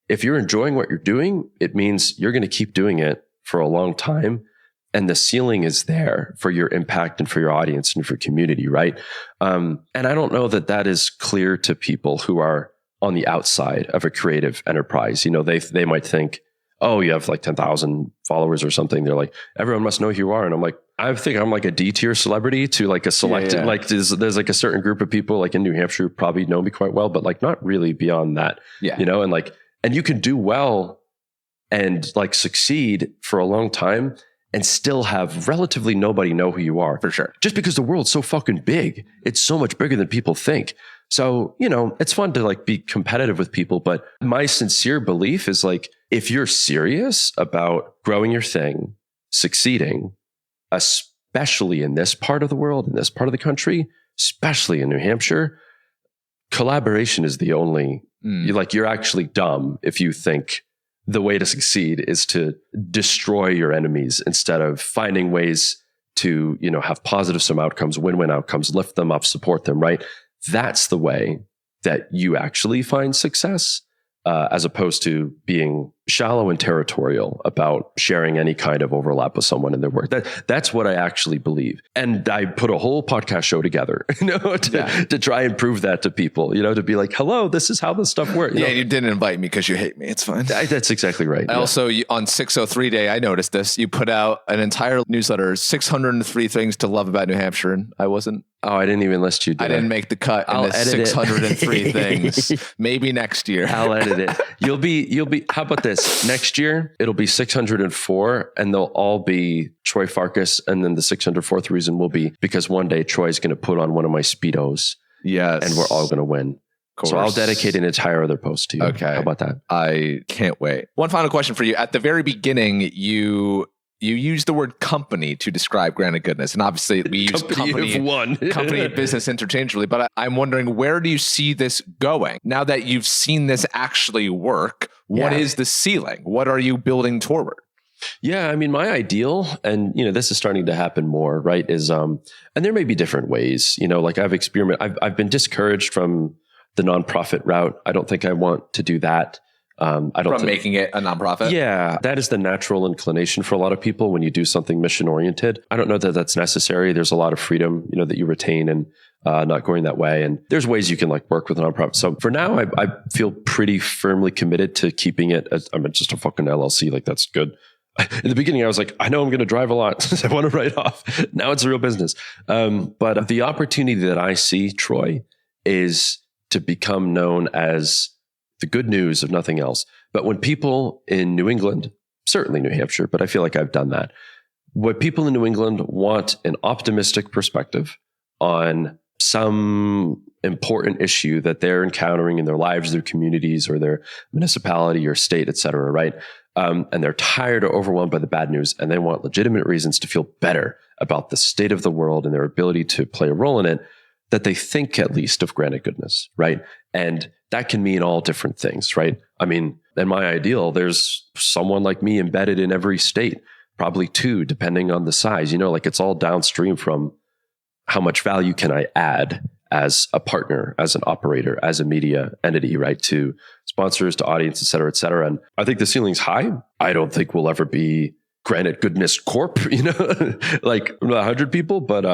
if you're enjoying what you're doing, it means you're going to keep doing it for a long time. And the ceiling is there for your impact and for your audience and for community, right? And I don't know that that is clear to people who are on the outside of a creative enterprise. You know, they might think, oh, you have like 10,000 followers or something. They're like, everyone must know who you are. And I'm like, I think I'm like a D-tier celebrity to like a selected, like there's like a certain group of people like in New Hampshire who probably know me quite well, but like not really beyond that, you know, and like, and you can do well and like succeed for a long time and still have relatively nobody know who you are. For sure. Just because the world's so fucking big. It's so much bigger than people think. So, you know, it's fun to like be competitive with people, but my sincere belief is like, if you're serious about growing your thing, succeeding, especially in this part of the world, in this part of the country, especially in New Hampshire, collaboration is the only, you're actually dumb if you think the way to succeed is to destroy your enemies instead of finding ways to, you know, have positive some outcomes, win-win outcomes, lift them up, support them, right? That's the way that you actually find success, as opposed to being shallow and territorial about sharing any kind of overlap with someone in their work. That's what I actually believe. And I put a whole podcast show together, you know, to try and prove that to people, you know, to be like, hello, this is how this stuff works. You know? You didn't invite me because you hate me. It's fine. That's exactly right. Also, on 603 Day, I noticed this. You put out an entire newsletter, 603 things to love about New Hampshire. And I wasn't. Oh, I didn't even list you. I didn't make the cut. I'll in the edit 603 things. Maybe next year. I'll edit it. You'll be, how about this? Next year, it'll be 604 and they'll all be Troy Farkas. And then the 604th reason will be because one day Troy's going to put on one of my Speedos. Yes. And we're all going to win. So I'll dedicate an entire other post to you. Okay. How about that? I can't wait. One final question for you. At the very beginning, you use the word company to describe Granite Goodness. And obviously we use company and business interchangeably, but I'm wondering, where do you see this going? Now that you've seen this actually work, what is the ceiling? What are you building toward? Yeah, I mean, my ideal, and you know, this is starting to happen more, right? Is and there may be different ways. You know, like I've been discouraged from the nonprofit route. I don't think I want to do that. Making it a nonprofit? Yeah, that is the natural inclination for a lot of people when you do something mission oriented. I don't know that that's necessary. There's a lot of freedom, you know, that you retain and not going that way. And there's ways you can like work with a nonprofit. So for now, I feel pretty firmly committed to keeping it as just a fucking LLC. Like that's good. In the beginning, I was like, I know I'm going to drive a lot. I want to write off. Now it's a real business. But the opportunity that I see, Troy, is to become known as the good news of nothing else. But when people in New England, certainly New Hampshire, but I feel like I've done that. What people in New England want an optimistic perspective on some important issue that they're encountering in their lives, their communities, or their municipality or state, et cetera, right? And they're tired or overwhelmed by the bad news, and they want legitimate reasons to feel better about the state of the world and their ability to play a role in it, that they think at least of Granite Goodness, right? And that can mean all different things, right? I mean, in my ideal, there's someone like me embedded in every state, probably two, depending on the size. You know, like it's all downstream from how much value can I add as a partner, as an operator, as a media entity, right? To sponsors, to audience, et cetera, et cetera. And I think the ceiling's high. I don't think we'll ever be Granite Goodness Corp, you know, like 100 people, but,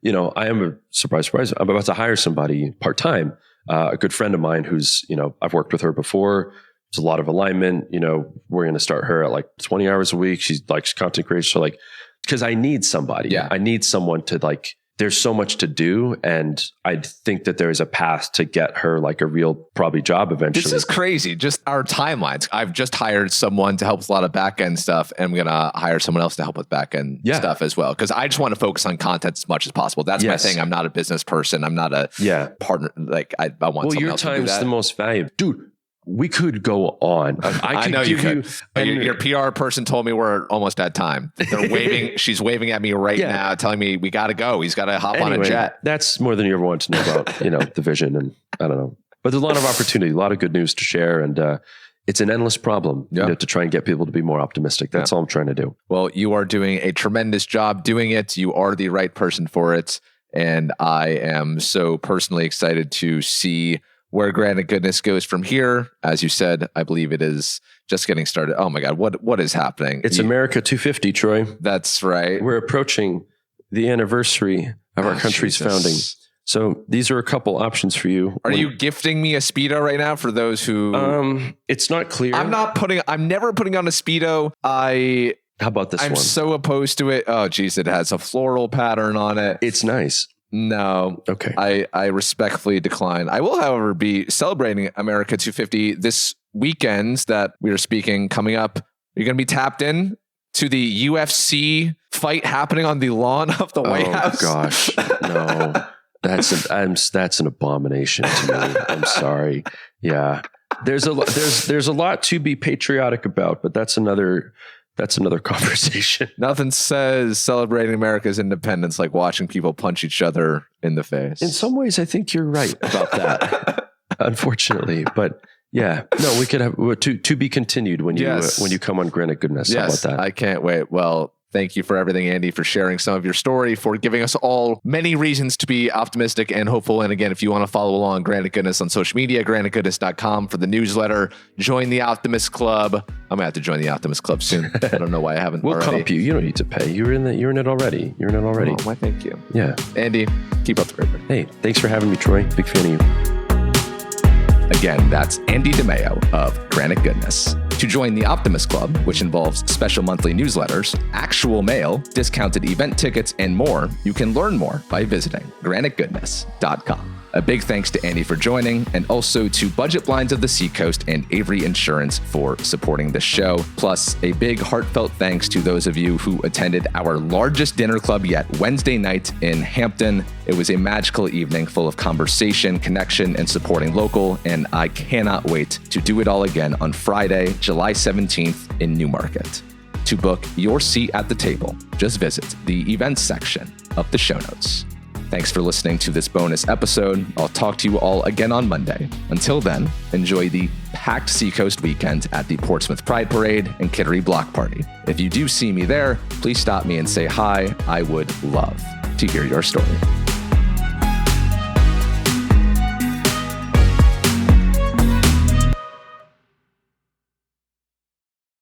you know, I am a surprise. I'm about to hire somebody part-time, a good friend of mine who's, you know, I've worked with her before. There's a lot of alignment, you know, we're going to start her at like 20 hours a week. She's like content creation. So like, cause I need somebody, I need someone to like, there's so much to do. And I think that there's a path to get her like a real probably job eventually. This is crazy. Just our timelines. I've just hired someone to help with a lot of back end stuff. And I'm going to hire someone else to help with back end stuff as well. Cause I just want to focus on content as much as possible. That's my thing. I'm not a business person. I'm not a partner. Like I want someone else to do that. Well, your time's the most valuable. Dude, we could go on. I know you could. Your PR person told me we're almost at time. They're waving. She's waving at me right now, telling me we got to go. He's got to hop on a jet. That's more than you ever want to know about, you know, the vision. And I don't know, but there's a lot of opportunity, a lot of good news to share. And it's an endless problem you know, to try and get people to be more optimistic. That's all I'm trying to do. Well, you are doing a tremendous job doing it. You are the right person for it. And I am so personally excited to see where Granite Goodness goes from here. As you said, I believe it is just getting started. Oh my God, what is happening? It's America 250, Troy. That's right. We're approaching the anniversary of our country's founding. So these are a couple options for you. Are you gifting me a Speedo right now for those who... It's not clear. I'm never putting on a Speedo. How about this one? I'm so opposed to it. Oh, geez, it has a floral pattern on it. It's nice. No. Okay. I respectfully decline. I will, however, be celebrating America 250 this weekend that we are speaking coming up. You're going to be tapped in to the UFC fight happening on the lawn of the White House. Oh, gosh. No. That's an abomination to me. I'm sorry. Yeah. There's a lot to be patriotic about, but that's another conversation. Nothing says celebrating America's independence like watching people punch each other in the face. In some ways, I think you're right about that. Unfortunately, but yeah, no, we could have to be continued when you come on Granite Goodness. Yes, how about that? I can't wait. Well, thank you for everything, Andy, for sharing some of your story, for giving us all many reasons to be optimistic and hopeful. And again, if you want to follow along Granite Goodness on social media, granitegoodness.com for the newsletter. Join the Optimist Club. I'm going to have to join the Optimist Club soon. I don't know why I haven't We'll already. comp you. You don't need to pay. You're in it already. Oh, why, thank you. Yeah. Andy, keep up the great work. Hey, thanks for having me, Troy. Big fan of you. Again, that's Andy DeMeo of Granite Goodness. To join the Optimist Club, which involves special monthly newsletters, actual mail, discounted event tickets, and more, you can learn more by visiting granitegoodness.com. A big thanks to Andy for joining, and also to Budget Blinds of the Seacoast and Avery Insurance for supporting the show. Plus, a big heartfelt thanks to those of you who attended our largest dinner club yet Wednesday night in Hampton. It was a magical evening full of conversation, connection, and supporting local, and I cannot wait to do it all again on Friday, July 17th in Newmarket. To book your seat at the table, just visit the events section of the show notes. Thanks for listening to this bonus episode. I'll talk to you all again on Monday. Until then, enjoy the packed Seacoast weekend at the Portsmouth Pride Parade and Kittery Block Party. If you do see me there, please stop me and say hi. I would love to hear your story.